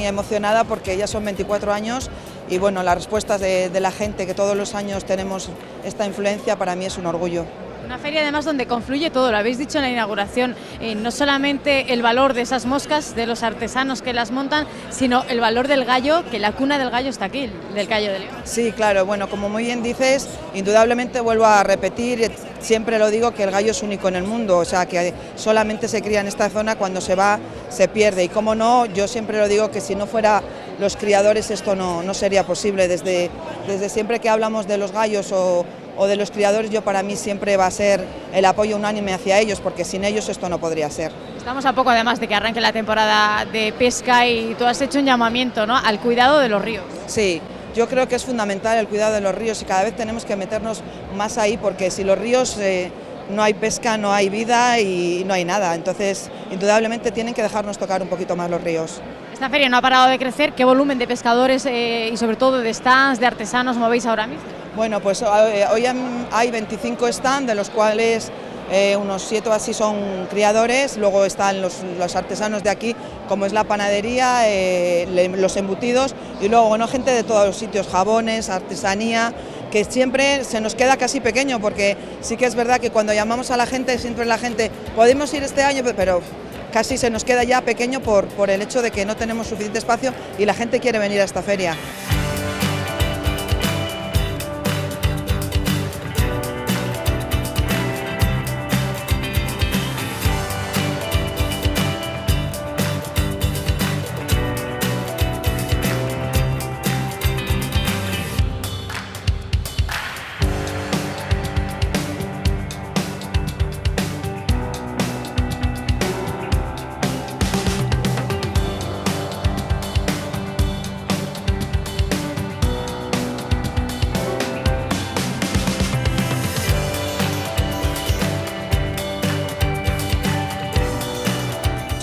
emocionada porque ya son 24 años y bueno, las respuestas de la gente, que todos los años tenemos esta influencia, para mí es un orgullo. Una feria además donde confluye todo, lo habéis dicho en la inauguración, no solamente el valor de esas moscas, de los artesanos que las montan, sino el valor del gallo, que la cuna del gallo está aquí, del gallo de León. Sí, claro, bueno, como muy bien dices, indudablemente vuelvo a repetir, siempre lo digo que el gallo es único en el mundo, o sea que solamente se cría en esta zona, cuando se va se pierde, y como no, yo siempre lo digo que si no fuera los criadores esto no sería posible. Desde siempre que hablamos de los gallos o de los criadores, yo para mí siempre va a ser el apoyo unánime hacia ellos, porque sin ellos esto no podría ser. Estamos a poco además de que arranque la temporada de pesca y tú has hecho un llamamiento, ¿no?, al cuidado de los ríos. Sí, yo creo que es fundamental el cuidado de los ríos y cada vez tenemos que meternos más ahí, porque si los ríos no hay pesca, no hay vida y no hay nada, entonces indudablemente tienen que dejarnos tocar un poquito más los ríos. Esta feria no ha parado de crecer. ¿Qué volumen de pescadores y sobre todo de stands, de artesanos movéis ahora mismo? Bueno, pues hoy hay 25 stands, de los cuales unos 7 o así son criadores, luego están los artesanos de aquí, como es la panadería, los embutidos, y luego bueno, gente de todos los sitios, jabones, artesanía, que siempre se nos queda casi pequeño, porque sí que es verdad que cuando llamamos a la gente, siempre la gente, podemos ir este año, pero casi se nos queda ya pequeño por el hecho de que no tenemos suficiente espacio y la gente quiere venir a esta feria.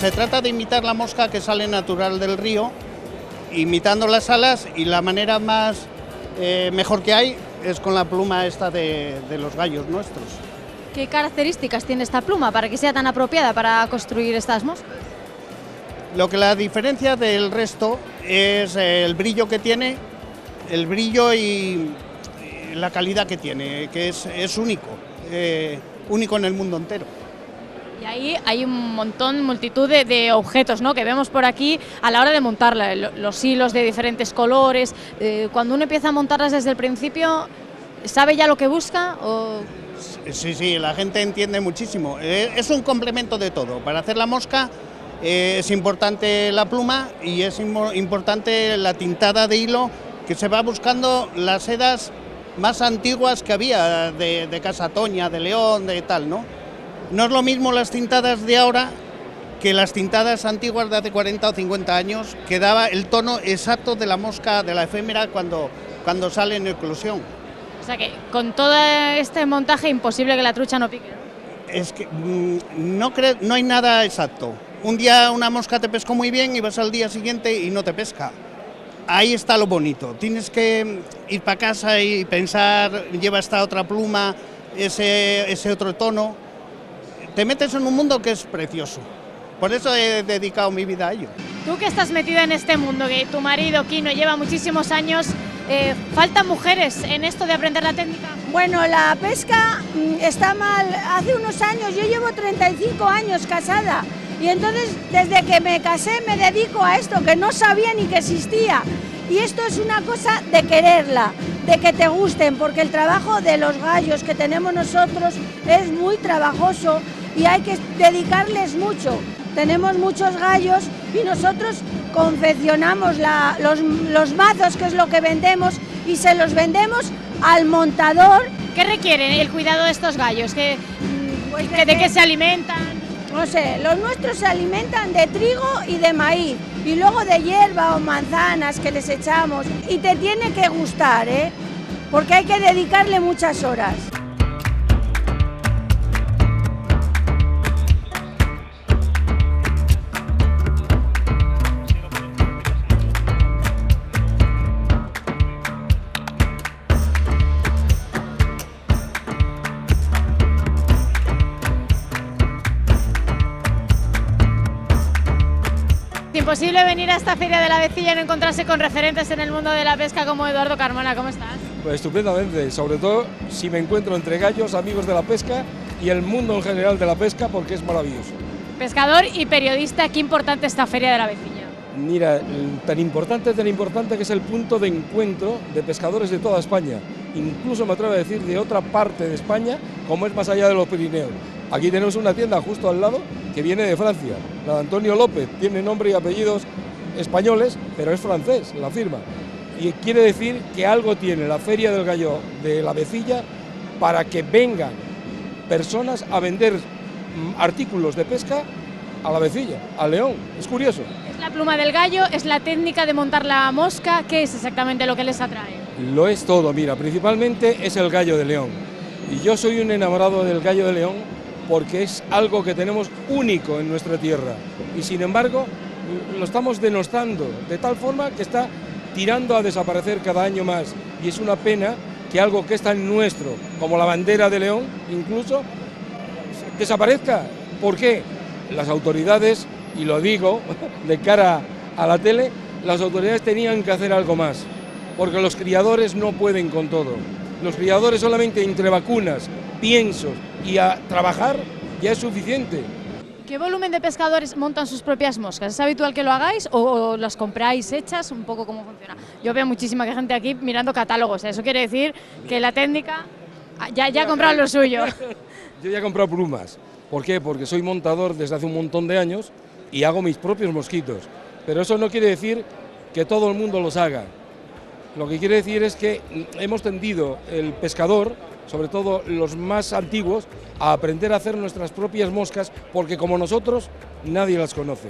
Se trata de imitar la mosca que sale natural del río, imitando las alas, y la manera más mejor que hay es con la pluma esta de los gallos nuestros. ¿Qué características tiene esta pluma para que sea tan apropiada para construir estas moscas? Lo que la diferencia del resto es el brillo que tiene, el brillo y la calidad que tiene, que es único, único en el mundo entero. Y ahí hay un montón, multitud de objetos, ¿no?, que vemos por aquí a la hora de montarla, los hilos de diferentes colores. Cuando uno empieza a montarlas desde el principio, ¿sabe ya lo que busca? ¿O? Sí, la gente entiende muchísimo. Es un complemento de todo. Para hacer la mosca es importante la pluma y es importante la tintada de hilo, que se va buscando las sedas más antiguas que había, de Casa Toña, de León, de tal, ¿no? No es lo mismo las tintadas de ahora que las tintadas antiguas de hace 40 o 50 años, que daba el tono exacto de la mosca, de la efémera, cuando sale en eclosión. O sea que con todo este montaje imposible que la trucha no pique. Es que no hay nada exacto. Un día una mosca te pescó muy bien y vas al día siguiente y no te pesca. Ahí está lo bonito. Tienes que ir para casa y pensar, lleva esta otra pluma, ese otro tono. Te metes en un mundo que es precioso. Por eso he dedicado mi vida a ello. Tú que estás metida en este mundo, que tu marido, Quino, lleva muchísimos años, ¿faltan mujeres en esto de aprender la técnica? Bueno, la pesca está mal. Hace unos años, yo llevo 35 años casada, y entonces desde que me casé me dedico a esto, que no sabía ni que existía. Y esto es una cosa de quererla, de que te gusten, porque el trabajo de los gallos que tenemos nosotros es muy trabajoso y hay que dedicarles mucho. Tenemos muchos gallos y nosotros confeccionamos los mazos, que es lo que vendemos, y se los vendemos al montador. ¿Qué requiere el cuidado de estos gallos? ¿De qué se alimentan? No sé, los nuestros se alimentan de trigo y de maíz, y luego de hierba o manzanas que les echamos, y te tiene que gustar, porque hay que dedicarle muchas horas. Imposible venir a esta Feria de la Avecilla y no encontrarse con referentes en el mundo de la pesca como Eduardo Carmona. ¿Cómo estás? Pues estupendamente, sobre todo si me encuentro entre gallos, amigos de la pesca y el mundo en general de la pesca, porque es maravilloso. Pescador y periodista, qué importante esta Feria de la Avecilla. Mira, tan importante que es el punto de encuentro de pescadores de toda España. incluso me atrevo a decir de otra parte de España, como es más allá de los Pirineos. Aquí tenemos una tienda justo al lado que viene de Francia, la de Antonio López, tiene nombre y apellidos españoles, pero es francés la firma. Y quiere decir que algo tiene la Feria del Gallo de la Vecilla para que vengan personas a vender artículos de pesca a la Vecilla, a León. Es curioso. ¿Es la pluma del gallo? ¿Es la técnica de montar la mosca? ¿Qué es exactamente lo que les atrae? Lo es todo, mira, principalmente es el gallo de León. Y yo soy un enamorado del gallo de León porque es algo que tenemos único en nuestra tierra. Y sin embargo, lo estamos denostando de tal forma que está tirando a desaparecer cada año más. Y es una pena que algo que es tan nuestro, como la bandera de León, incluso, desaparezca. ¿Por qué? Las autoridades, y lo digo de cara a la tele, las autoridades tenían que hacer algo más, porque los criadores no pueden con todo. Los criadores solamente entre vacunas, piensos y a trabajar ya es suficiente. ¿Qué volumen de pescadores montan sus propias moscas? ¿Es habitual que lo hagáis o las compráis hechas? Un poco cómo funciona. Yo veo muchísima gente aquí mirando catálogos, eso quiere decir que la técnica ya ha comprado lo suyo. Yo ya he comprado plumas. ¿Por qué? Porque soy montador desde hace un montón de años y hago mis propios mosquitos. Pero eso no quiere decir que todo el mundo los haga. Lo que quiere decir es que hemos tendido el pescador, sobre todo los más antiguos, a aprender a hacer nuestras propias moscas, porque como nosotros, nadie las conoce.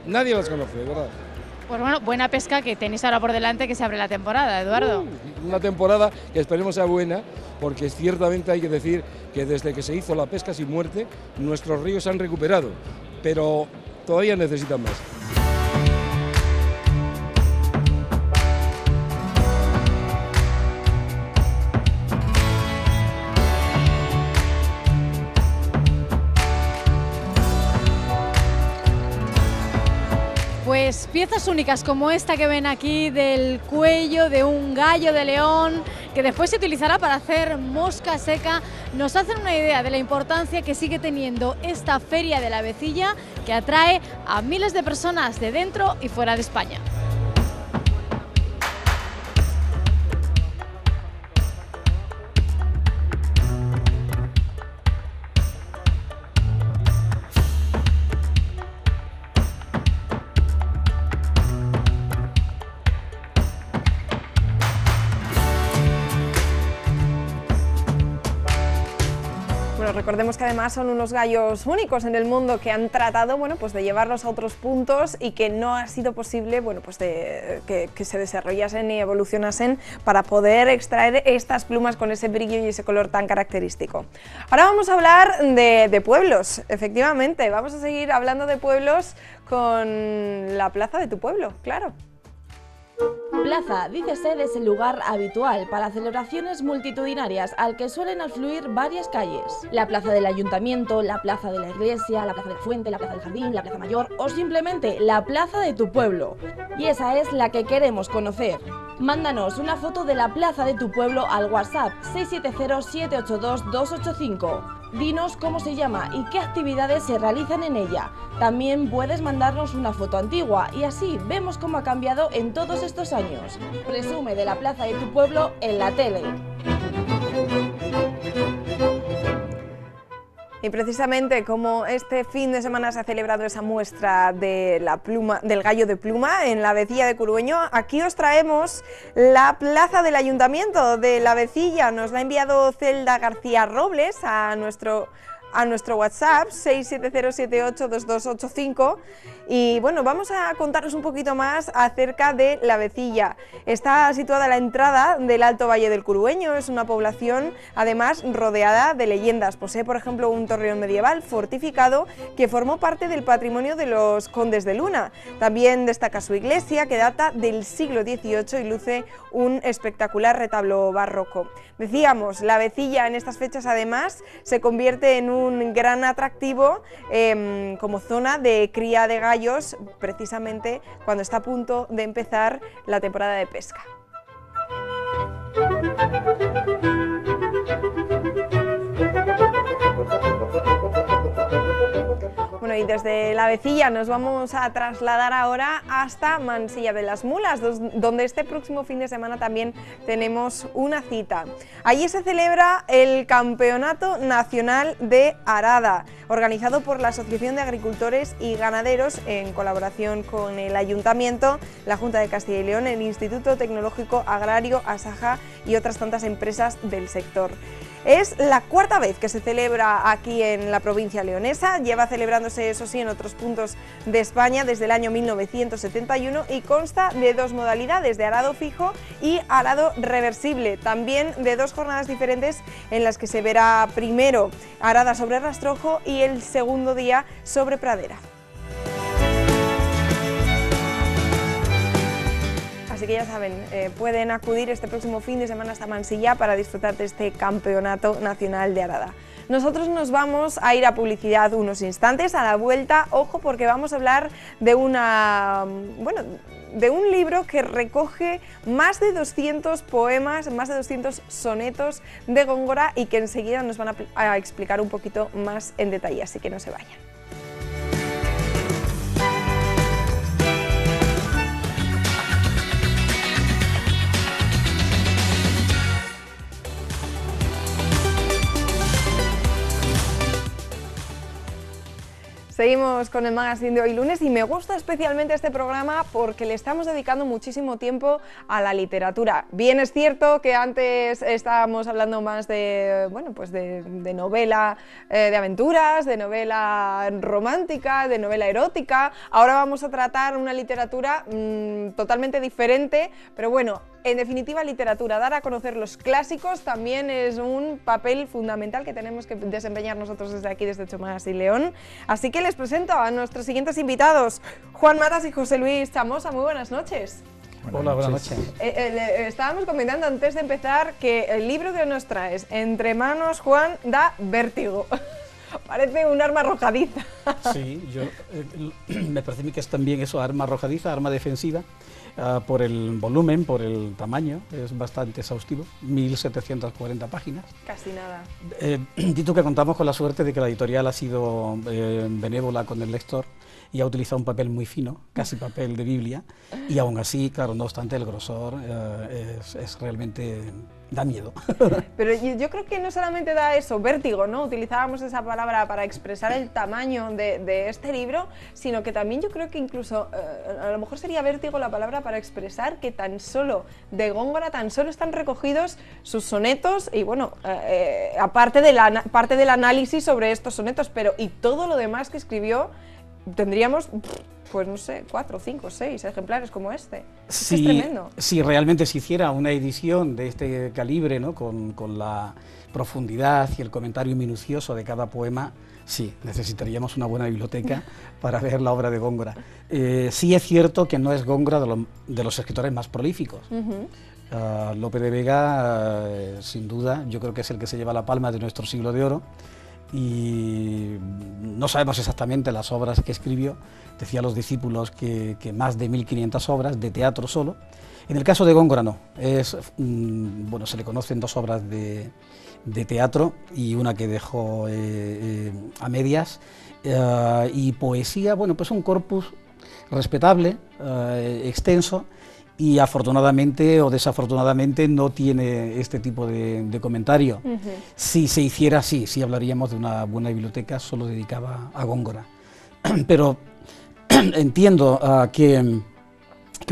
Nadie las conoce, de verdad. Pues bueno, buena pesca que tenéis ahora por delante, que se abre la temporada, Eduardo. Una temporada que esperemos sea buena, porque ciertamente hay que decir que desde que se hizo la pesca sin muerte, nuestros ríos se han recuperado, pero todavía necesitan más. Pues piezas únicas como esta que ven aquí del cuello de un gallo de León, que después se utilizará para hacer mosca seca, nos hacen una idea de la importancia que sigue teniendo esta Feria de la Vecilla, que atrae a miles de personas de dentro y fuera de España. Recordemos que además son unos gallos únicos en el mundo que han tratado, bueno, pues de llevarlos a otros puntos y que no ha sido posible, bueno, pues que se desarrollasen y evolucionasen para poder extraer estas plumas con ese brillo y ese color tan característico. Ahora vamos a hablar de pueblos, efectivamente, vamos a seguir hablando de pueblos con la plaza de tu pueblo, claro. Plaza, dícese de ese lugar habitual para celebraciones multitudinarias al que suelen afluir varias calles. La plaza del ayuntamiento, la plaza de la iglesia, la plaza del fuente, la plaza del jardín, la plaza mayor o simplemente la plaza de tu pueblo. Y esa es la que queremos conocer. Mándanos una foto de la plaza de tu pueblo al WhatsApp 670-782-285. Dinos cómo se llama y qué actividades se realizan en ella. También puedes mandarnos una foto antigua y así vemos cómo ha cambiado en todos estos años. Presume de la plaza de tu pueblo en la tele. Y precisamente como este fin de semana se ha celebrado esa muestra de la pluma, del gallo de pluma en la Vecilla de Curueño, aquí os traemos la plaza del Ayuntamiento de la Vecilla. Nos la ha enviado Zelda García Robles a nuestro WhatsApp 670782285 y bueno, vamos a contaros un poquito más acerca de la Vecilla. Está situada a la entrada del Alto Valle del Curueño, es una población además rodeada de leyendas. Posee por ejemplo un torreón medieval fortificado que formó parte del patrimonio de los condes de Luna. También destaca su iglesia, que data del siglo XVIII y luce un espectacular retablo barroco. Decíamos, la Vecilla en estas fechas además se convierte en un gran atractivo como zona de cría de gallos, precisamente cuando está a punto de empezar la temporada de pesca. Bueno, y desde La Vecilla nos vamos a trasladar ahora hasta Mansilla de las Mulas, donde este próximo fin de semana también tenemos una cita. Allí se celebra el Campeonato Nacional de Arada, organizado por la Asociación de Agricultores y Ganaderos en colaboración con el Ayuntamiento, la Junta de Castilla y León, el Instituto Tecnológico Agrario, Asaja y otras tantas empresas del sector. Es la cuarta vez que se celebra aquí en la provincia leonesa, lleva celebrándose, eso sí, en otros puntos de España desde el año 1971 y consta de dos modalidades, de arado fijo y arado reversible, también de dos jornadas diferentes en las que se verá primero arada sobre rastrojo y el segundo día sobre pradera. Así que ya saben, pueden acudir este próximo fin de semana hasta Mansilla para disfrutar de este Campeonato Nacional de Arada. Nosotros nos vamos a ir a publicidad unos instantes, a la vuelta, ojo, porque vamos a hablar de de un libro que recoge más de 200 poemas, más de 200 sonetos de Góngora y que enseguida nos van a explicar un poquito más en detalle, así que no se vayan. Seguimos con el magazine de hoy lunes y me gusta especialmente este programa porque le estamos dedicando muchísimo tiempo a la literatura. Bien es cierto que antes estábamos hablando más de, bueno, pues de novela de aventuras, de novela romántica, de novela erótica. Ahora vamos a tratar una literatura totalmente diferente, pero bueno, en definitiva literatura, dar a conocer los clásicos también es un papel fundamental que tenemos que desempeñar nosotros desde aquí, desde Chomagas y León. Así que les presento a nuestros siguientes invitados, Juan Matas y José Luis Chamosa. Muy buenas noches. Hola, buenas noches. Estábamos comentando antes de empezar que el libro que nos traes entre manos, Juan, da vértigo. Parece un arma arrojadiza. Sí, me parece a mí que es también eso, arma arrojadiza, arma defensiva, por el volumen, por el tamaño, es bastante exhaustivo, 1740 páginas. Casi nada. Dito que contamos con la suerte de que la editorial ha sido benévola con el lector y ha utilizado un papel muy fino, casi papel de Biblia, y aún así, claro, no obstante, el grosor es realmente... da miedo. Pero yo creo que no solamente da eso, vértigo, ¿no? Utilizábamos esa palabra para expresar el tamaño de este libro, sino que también yo creo que incluso, a lo mejor sería vértigo la palabra para expresar que tan solo de Góngora, tan solo están recogidos sus sonetos y bueno, aparte parte del análisis sobre estos sonetos, pero y todo lo demás que escribió, tendríamos... pues no sé, 4, 5, 6 ejemplares como este. Sí, es tremendo. Si realmente se hiciera una edición de este calibre, ¿no? con la profundidad y el comentario minucioso de cada poema, sí, necesitaríamos una buena biblioteca para ver la obra de Góngora. Sí es cierto que no es Góngora de los escritores más prolíficos. Lope de Vega, sin duda, yo creo que es el que se lleva la palma de nuestro siglo de oro, y no sabemos exactamente las obras que escribió. Decía a los discípulos que más de 1500 obras de teatro solo. En el caso de Góngora no, bueno, se le conocen 2 obras de teatro y una que dejó a medias, y poesía, bueno, pues un corpus respetable, extenso, y afortunadamente o desafortunadamente no tiene este tipo de comentario. Si se hiciera así, sí hablaríamos de una buena biblioteca solo dedicada a Góngora. Pero entiendo que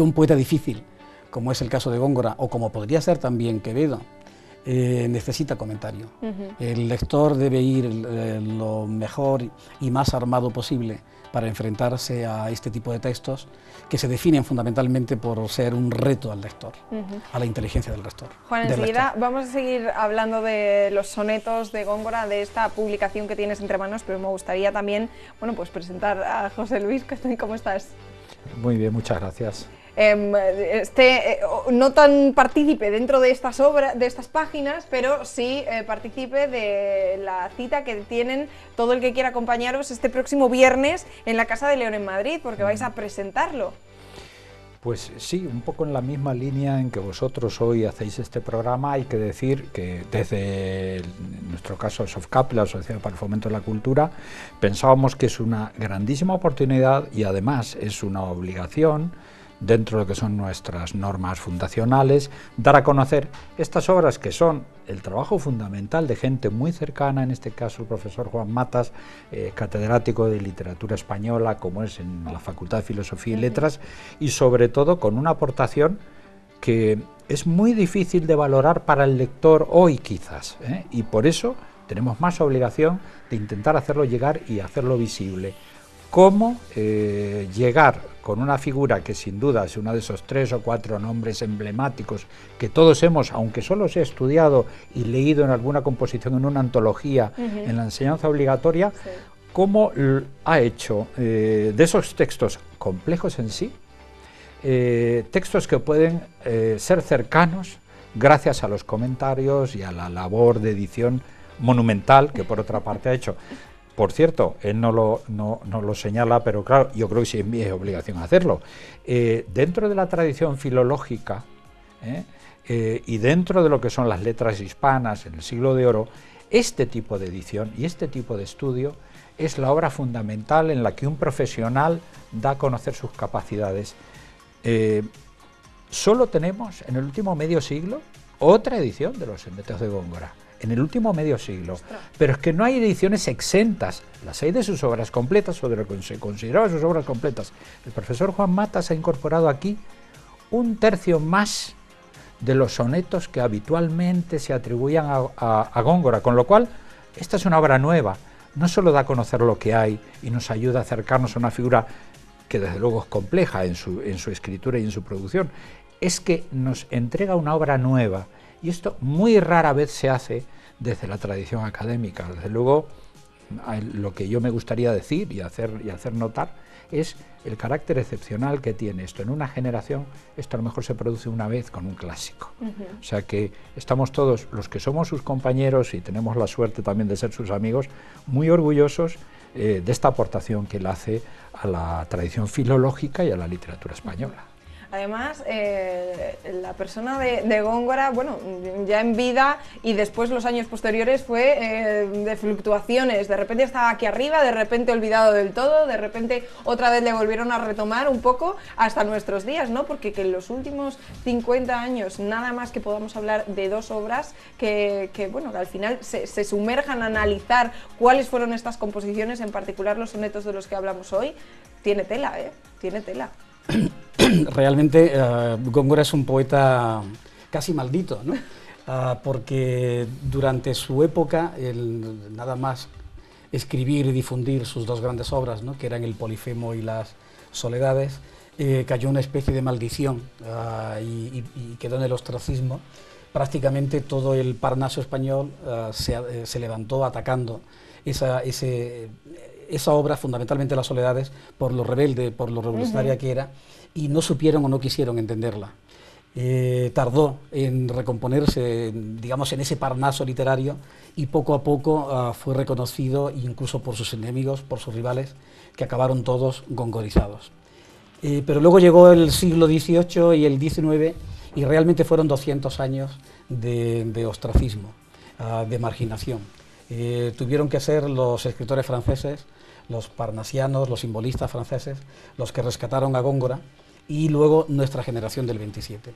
un poeta difícil, como es el caso de Góngora, o como podría ser también Quevedo, necesita comentario. El lector debe ir lo mejor y más armado posible para enfrentarse a este tipo de textos que se definen fundamentalmente por ser un reto al lector, a la inteligencia del lector. Juan, enseguida vamos a seguir hablando de los sonetos de Góngora, de esta publicación que tienes entre manos, pero me gustaría también, bueno, pues presentar a José Luis. ¿Cómo estás? Muy bien, muchas gracias. No tan partícipe dentro de estas obras, de estas páginas, pero sí partícipe de la cita que tienen todo el que quiera acompañaros este próximo viernes en la Casa de León en Madrid, porque vais a presentarlo. Pues sí, un poco en la misma línea en que vosotros hoy hacéis este programa. Hay que decir que desde, en nuestro caso, SOFCAP, la Asociación para el Fomento de la Cultura, pensábamos que es una grandísima oportunidad y además es una obligación, dentro de lo que son nuestras normas fundacionales, dar a conocer estas obras que son el trabajo fundamental de gente muy cercana, en este caso el profesor Juan Matas, catedrático de literatura española, como es en la Facultad de Filosofía y Letras, y sobre todo con una aportación que es muy difícil de valorar para el lector hoy quizás, y por eso tenemos más obligación de intentar hacerlo llegar y hacerlo visible. Cómo llegar con una figura que sin duda es uno de esos 3 o 4 nombres emblemáticos que todos hemos, aunque solo se ha estudiado y leído en alguna composición, en una antología, en la enseñanza obligatoria, cómo ha hecho de esos textos complejos en sí, textos que pueden ser cercanos gracias a los comentarios y a la labor de edición monumental que por otra parte ha hecho. Por cierto, él no lo señala, pero claro, yo creo que sí es mi obligación hacerlo. Dentro de la tradición filológica y dentro de lo que son las letras hispanas en el Siglo de Oro, este tipo de edición y este tipo de estudio es la obra fundamental en la que un profesional da a conocer sus capacidades. Solo tenemos en el último medio siglo otra edición de los sonetos de Góngora. En el último medio siglo, pero es que no hay ediciones exentas, las hay de sus obras completas o de lo que se consideraba sus obras completas. El profesor Juan Matas ha incorporado aquí 1/3 más de los sonetos que habitualmente se atribuían a Góngora, con lo cual esta es una obra nueva, no solo da a conocer lo que hay y nos ayuda a acercarnos a una figura que desde luego es compleja en su escritura y en su producción, es que nos entrega una obra nueva. Y esto muy rara vez se hace desde la tradición académica. Desde luego, lo que yo me gustaría decir y hacer notar es el carácter excepcional que tiene esto. En una generación, esto a lo mejor se produce una vez con un clásico. O sea que estamos todos, los que somos sus compañeros y tenemos la suerte también de ser sus amigos, muy orgullosos de esta aportación que él hace a la tradición filológica y a la literatura española. Además, la persona de Góngora, bueno, ya en vida y después los años posteriores fue de fluctuaciones. De repente estaba aquí arriba, de repente olvidado del todo, de repente otra vez le volvieron a retomar un poco hasta nuestros días, ¿no? Porque que en los últimos 50 años nada más que podamos hablar de 2 obras que bueno, que al final se sumerjan a analizar cuáles fueron estas composiciones, en particular los sonetos de los que hablamos hoy, tiene tela, tiene tela. Realmente Góngora es un poeta casi maldito, ¿no? Porque durante su época, nada más escribir y difundir sus 2 grandes obras, ¿no?, que eran el Polifemo y las Soledades, cayó una especie de maldición y quedó en el ostracismo. Prácticamente todo el Parnaso español se levantó atacando esa obra, fundamentalmente las Soledades, por lo rebelde, por lo revolucionaria que era, y no supieron o no quisieron entenderla. Tardó en recomponerse, digamos, en ese Parnaso literario, y poco a poco fue reconocido incluso por sus enemigos, por sus rivales, que acabaron todos gongorizados. Pero luego llegó el siglo XVIII y el XIX, y realmente fueron 200 años de ostracismo, de marginación. Tuvieron que ser los escritores franceses, los parnasianos, los simbolistas franceses, los que rescataron a Góngora, y luego nuestra generación del 27.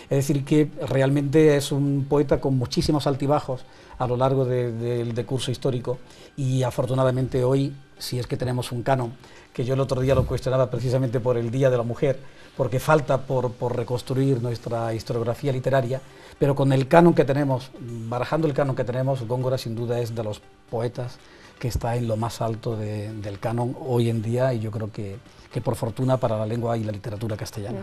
Es decir, que realmente es un poeta con muchísimos altibajos a lo largo del curso histórico, y afortunadamente hoy, si es que tenemos un canon, que yo el otro día lo cuestionaba precisamente por el Día de la Mujer, porque falta por reconstruir nuestra historiografía literaria, pero con el canon que tenemos, barajando el canon que tenemos, Góngora sin duda es de los poetas que está en lo más alto del canon hoy en día, y yo creo que por fortuna para la lengua y la literatura castellana.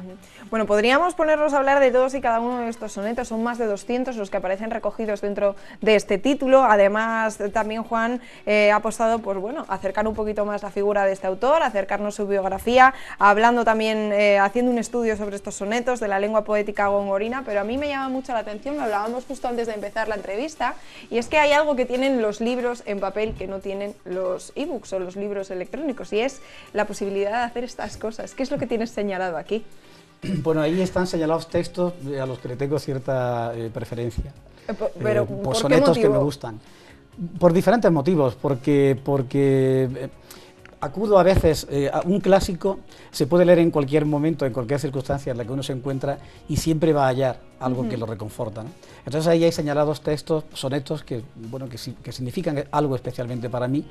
Bueno, podríamos ponernos a hablar de todos y cada uno de estos sonetos, son más de 200 los que aparecen recogidos dentro de este título. Además, también Juan ha apostado por, bueno, acercar un poquito más la figura de este autor, acercarnos su biografía, hablando también, haciendo un estudio sobre estos sonetos de la lengua poética gongorina, pero a mí me llama mucho la atención, lo hablábamos justo antes de empezar la entrevista, y es que hay algo que tienen los libros en papel que no tienen los ebooks o los libros electrónicos, y es la posibilidad de hacer estas cosas. ¿Qué es lo que tienes señalado aquí? Bueno, ahí están señalados textos a los que le tengo cierta preferencia. Pero, ¿por qué sonetos motivo? que me gustan. Por diferentes motivos, porque acudo a veces a un clásico, se puede leer en cualquier momento, en cualquier circunstancia en la que uno se encuentra y siempre va a hallar algo que lo reconforta, ¿no? Entonces ahí hay señalados textos, sonetos que, bueno, que significan algo especialmente para mí,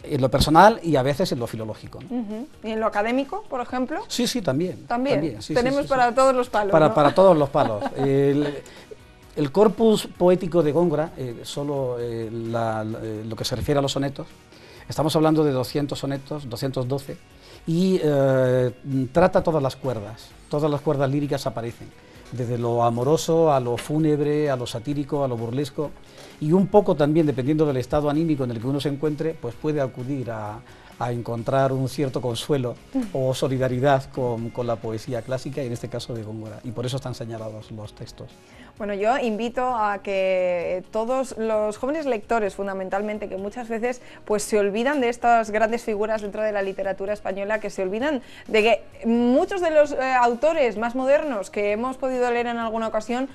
en lo personal y a veces en lo filológico, ¿no? ¿Y en lo académico, por ejemplo? Sí, sí, también. Sí, tenemos para todos los palos, ¿no? Para todos los palos. El corpus poético de Góngora, solo lo que se refiere a los sonetos, estamos hablando de 200 sonetos, 212, y trata todas las cuerdas líricas aparecen, desde lo amoroso a lo fúnebre, a lo satírico, a lo burlesco, y un poco también, dependiendo del estado anímico en el que uno se encuentre, pues puede acudir a encontrar un cierto consuelo o solidaridad con la poesía clásica, y en este caso de Góngora, y por eso están señalados los textos. Bueno, yo invito a que todos los jóvenes lectores, fundamentalmente, que muchas veces pues se olvidan de estas grandes figuras dentro de la literatura española, que se olvidan de que muchos de los autores más modernos que hemos podido leer en alguna ocasión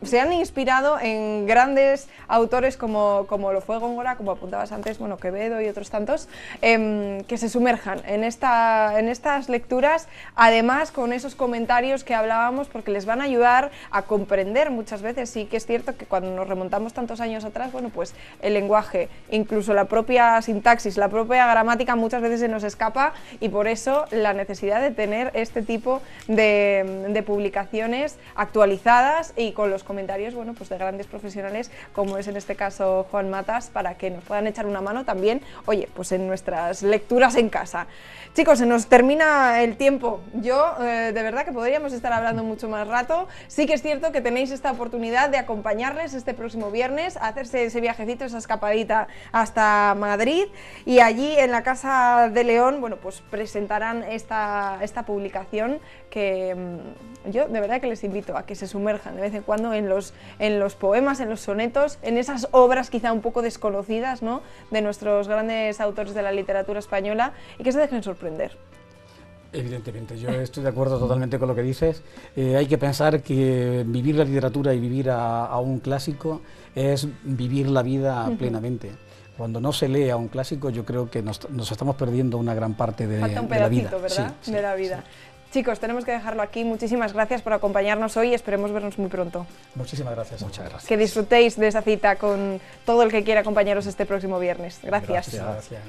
se han inspirado en grandes autores como lo fue Góngora, como apuntabas antes, bueno, Quevedo y otros tantos, que se sumerjan en estas lecturas, además con esos comentarios que hablábamos, porque les van a ayudar a comprender muchas veces. Sí que es cierto que cuando nos remontamos tantos años atrás, bueno, pues el lenguaje, incluso la propia sintaxis, la propia gramática muchas veces se nos escapa, y por eso la necesidad de tener este tipo de publicaciones actualizadas y con los comentarios, bueno, pues de grandes profesionales, como es en este caso Juan Matas, para que nos puedan echar una mano también, oye, pues en nuestras lecturas en casa. Chicos, se nos termina el tiempo. Yo, de verdad que podríamos estar hablando mucho más rato. Sí que es cierto que tenéis esta oportunidad de acompañarles este próximo viernes, a hacerse ese viajecito, esa escapadita hasta Madrid, y allí en la Casa de León, bueno, pues presentarán esta publicación que yo de verdad que les invito a que se sumerjan de vez en cuando en los poemas, en los sonetos, en esas obras quizá un poco desconocidas, ¿no?, de nuestros grandes autores de la literatura española, y que se dejen sorprender. Evidentemente, yo estoy de acuerdo totalmente con lo que dices. Hay que pensar que vivir la literatura y vivir a un clásico es vivir la vida plenamente. Cuando no se lee a un clásico, yo creo que nos estamos perdiendo una gran parte de la vida. Falta un pedacito, ¿verdad?, de la vida. Sí. Chicos, tenemos que dejarlo aquí. Muchísimas gracias por acompañarnos hoy y esperemos vernos muy pronto. Muchísimas gracias. Muchas gracias. Que disfrutéis de esa cita con todo el que quiera acompañaros este próximo viernes. Gracias. Gracias.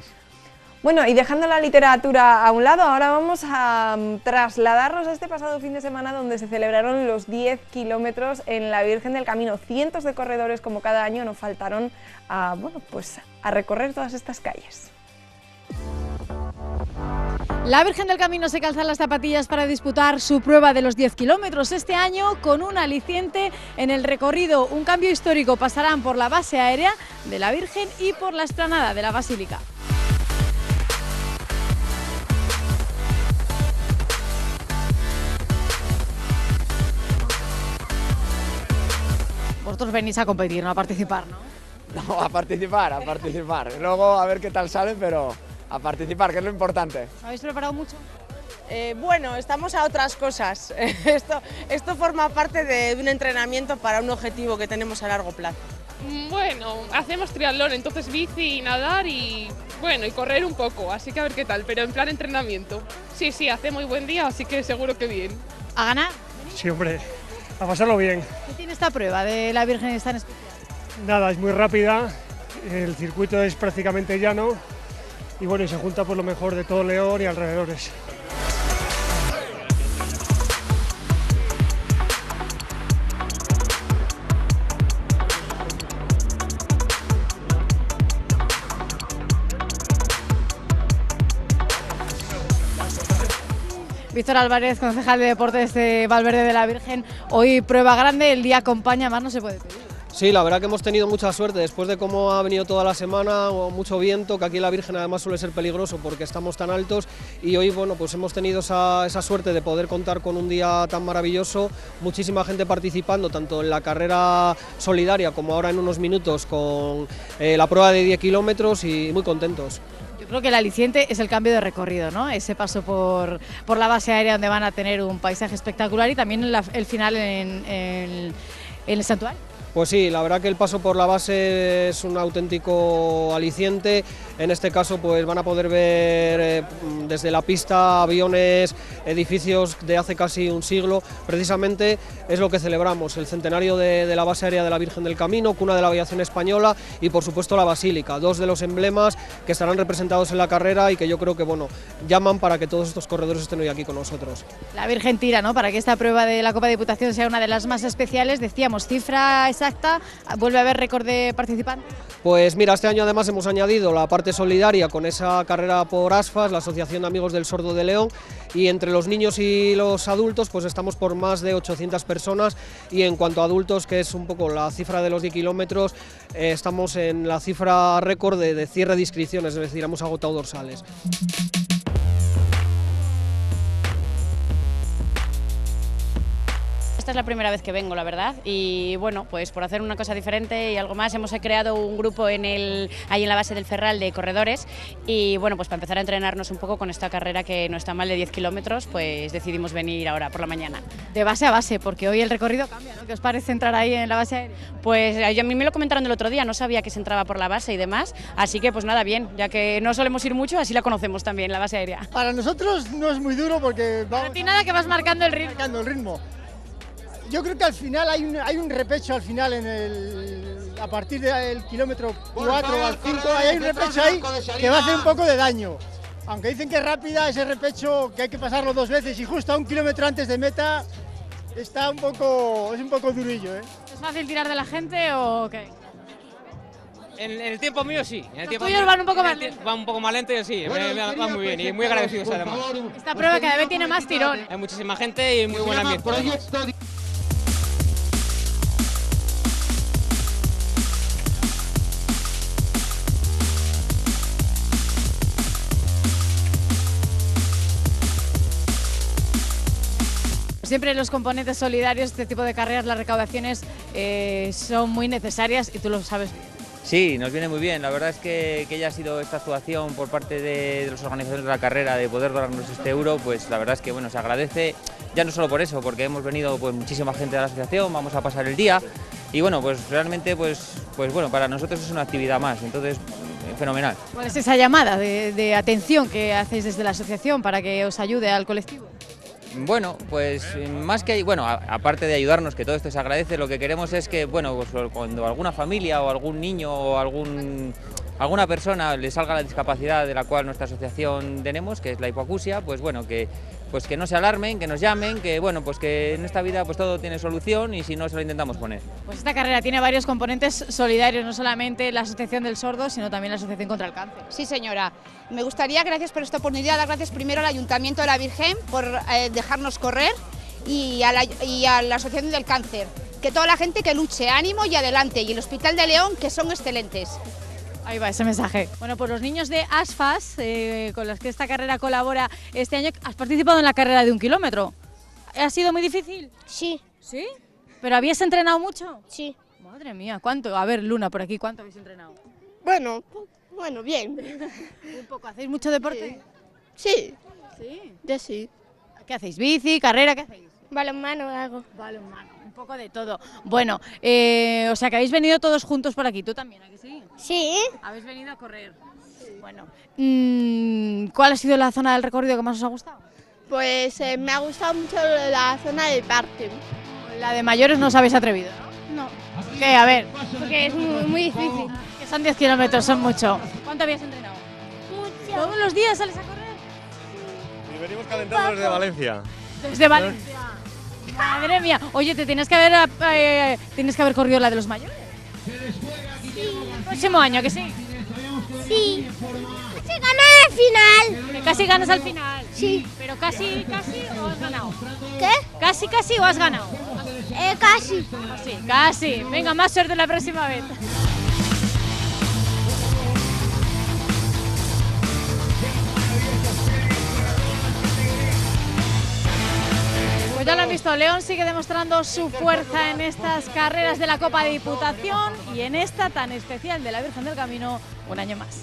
Bueno, y dejando la literatura a un lado, ahora vamos a trasladarnos a este pasado fin de semana, donde se celebraron los 10 kilómetros en la Virgen del Camino. Cientos de corredores, como cada año, no faltaron a recorrer todas estas calles. La Virgen del Camino se calza las zapatillas para disputar su prueba de los 10 kilómetros. Este año, con un aliciente en el recorrido, un cambio histórico, pasarán por la base aérea de la Virgen y por la explanada de la Basílica. Vosotros venís a competir, no a participar, ¿no? No, a participar. Luego a ver qué tal sale, pero a participar, que es lo importante. ¿Os habéis preparado mucho? Bueno, estamos a otras cosas. Esto forma parte de un entrenamiento para un objetivo que tenemos a largo plazo. Bueno, hacemos triatlón, entonces bici y nadar y correr un poco, así que a ver qué tal, pero en plan entrenamiento. Sí, hace muy buen día, así que seguro que bien. ¿A ganar? Sí, hombre, a pasarlo bien. ¿Qué tiene esta prueba de la Virgen tan especial? Nada, es muy rápida, el circuito es prácticamente llano y bueno, y se junta por lo mejor de todo León y alrededores. Víctor Álvarez, concejal de Deportes de Valverde de la Virgen. Hoy prueba grande, el día acompaña, más no se puede pedir. Sí, la verdad que hemos tenido mucha suerte, después de cómo ha venido toda la semana, mucho viento, que aquí en la Virgen además suele ser peligroso porque estamos tan altos, y hoy pues hemos tenido esa suerte de poder contar con un día tan maravilloso, muchísima gente participando, tanto en la carrera solidaria como ahora en unos minutos con la prueba de 10 kilómetros, y muy contentos. Yo Yo creo que el aliciente es el cambio de recorrido, ¿no? Ese paso por la base aérea donde van a tener un paisaje espectacular y también el final en el santuario. Pues sí, la verdad que el paso por la base es un auténtico aliciente. En este caso pues van a poder ver desde la pista aviones, edificios de hace casi un siglo. Precisamente es lo que celebramos, el centenario de la base aérea de la Virgen del Camino, cuna de la aviación española, y por supuesto la basílica, dos de los emblemas que estarán representados en la carrera y que yo creo que bueno, llaman para que todos estos corredores estén hoy aquí con nosotros. La Virgen tira, ¿no? Para que esta prueba de la Copa de Diputación sea una de las más especiales. Decíamos, cifra exacta, ¿vuelve a haber récord de participantes? Pues mira, este año además hemos añadido la parte solidaria con esa carrera por ASFAS, la Asociación de Amigos del Sordo de León, y entre los niños y los adultos pues estamos por más de 800 personas, y en cuanto a adultos, que es un poco la cifra de los 10 kilómetros, estamos en la cifra récord de cierre de inscripciones, es decir, hemos agotado dorsales. Esta es la primera vez que vengo, la verdad, y bueno, pues por hacer una cosa diferente y algo más, hemos creado un grupo ahí en la base del Ferral de corredores, y bueno, pues para empezar a entrenarnos un poco con esta carrera que no está mal de 10 kilómetros, pues decidimos venir ahora por la mañana. De base a base, porque hoy el recorrido cambia, ¿no? ¿Qué os parece entrar ahí en la base aérea? Pues a mí me lo comentaron el otro día, no sabía que se entraba por la base y demás, así que pues nada, bien, ya que no solemos ir mucho, así la conocemos también, la base aérea. Para nosotros no es muy duro porque vamos... A ti nada, que vas marcando el ritmo. Marcando el ritmo. Yo creo que al final hay un repecho al final a partir del kilómetro 4 al 5, hay un repecho ahí que va a hacer un poco de daño. Aunque dicen que es rápida, ese repecho que hay que pasarlo 2 veces y justo a 1 kilómetro antes de meta es un poco durillo, ¿eh? ¿Es fácil tirar de la gente o qué? En el tiempo mío sí. Los tuyos van un poco más lento. Va un poco más lento y sí, va muy bien y muy agradecidos además. Esta prueba cada vez tiene más tirón. Hay muchísima gente y muy buen ambiente. Siempre los componentes solidarios, este tipo de carreras, las recaudaciones son muy necesarias y tú lo sabes. Sí, nos viene muy bien. La verdad es que ya ha sido esta actuación por parte de los organizadores de la carrera de poder donarnos este euro, pues la verdad es que bueno, se agradece, ya no solo por eso, porque hemos venido pues muchísima gente de la asociación, vamos a pasar el día y bueno, pues realmente pues bueno, para nosotros es una actividad más, entonces fenomenal. ¿Cuál es esa llamada de atención que hacéis desde la asociación para que os ayude al colectivo? Bueno, pues más que, bueno, aparte de ayudarnos, que todo esto se agradece, lo que queremos es que, bueno, pues cuando alguna familia o algún niño o alguna persona le salga la discapacidad de la cual nuestra asociación tenemos, que es la hipoacusia, pues bueno, que no se alarmen, que nos llamen, que bueno, pues que en esta vida pues todo tiene solución y si no se lo intentamos poner. Pues esta carrera tiene varios componentes solidarios, no solamente la Asociación del Sordo, sino también la Asociación contra el Cáncer. Sí, señora. Me gustaría, gracias por esta oportunidad, dar gracias primero al Ayuntamiento de la Virgen por dejarnos correr y a la Asociación del Cáncer. Que toda la gente que luche, ánimo y adelante. Y el Hospital de León, que son excelentes. Ahí va ese mensaje. Bueno, pues los niños de ASFAS, con los que esta carrera colabora este año, has participado en la carrera de 1 kilómetro. ¿Ha sido muy difícil? Sí. ¿Sí? ¿Pero habías entrenado mucho? Sí. Madre mía, ¿cuánto? A ver, Luna, por aquí, ¿cuánto habéis entrenado? Bueno, bien. Un poco. ¿Hacéis mucho deporte? Sí. ¿Sí? Yo sí. ¿Qué hacéis? ¿Bici, carrera? ¿Qué hacéis? Balonmano hago. Balonmano, un poco de todo. Bueno, o sea que habéis venido todos juntos por aquí, ¿tú también, a que sí? Sí. Habéis venido a correr. Bueno, ¿cuál ha sido la zona del recorrido que más os ha gustado? Pues me ha gustado mucho la zona del parque. La de mayores no os habéis atrevido, ¿no? No. ¿Qué? A ver. Porque es muy difícil. Que son 10 kilómetros, son mucho. ¿Cuánto habías entrenado? Mucho. ¿Todos los días sales a correr? Y venimos calentando desde Valencia. Desde Valencia. Madre mía. Oye, tienes que haber corrido la de los mayores. Sí. El próximo año, ¿que sí? Sí. Casi gané al final. ¿Que casi ganas al final? Sí. ¿Pero casi o has ganado? ¿Qué? ¿Casi o has ganado? Casi. Casi. Venga, más suerte la próxima vez. Ya lo han visto, León sigue demostrando su fuerza en estas carreras de la Copa de Diputación y en esta tan especial de la Virgen del Camino un año más.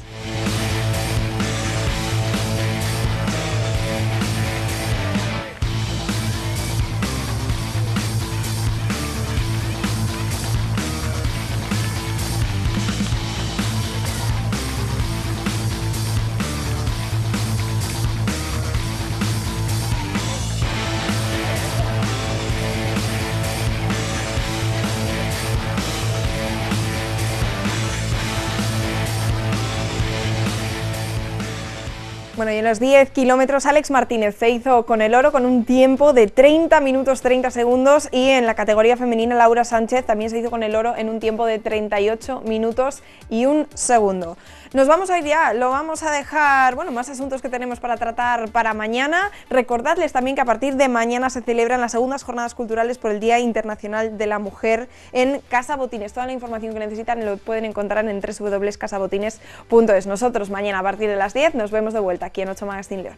Bueno, y en los 10 kilómetros Alex Martínez se hizo con el oro con un tiempo de 30 minutos 30 segundos y en la categoría femenina Laura Sánchez también se hizo con el oro en un tiempo de 38 minutos y 1 segundo. Nos vamos a ir ya, lo vamos a dejar, bueno, más asuntos que tenemos para tratar para mañana. Recordadles también que a partir de mañana se celebran las segundas jornadas culturales por el Día Internacional de la Mujer en Casa Botines. Toda la información que necesitan lo pueden encontrar en www.casabotines.es. Nosotros mañana a partir de las 10 nos vemos de vuelta aquí en 8 Magazine León.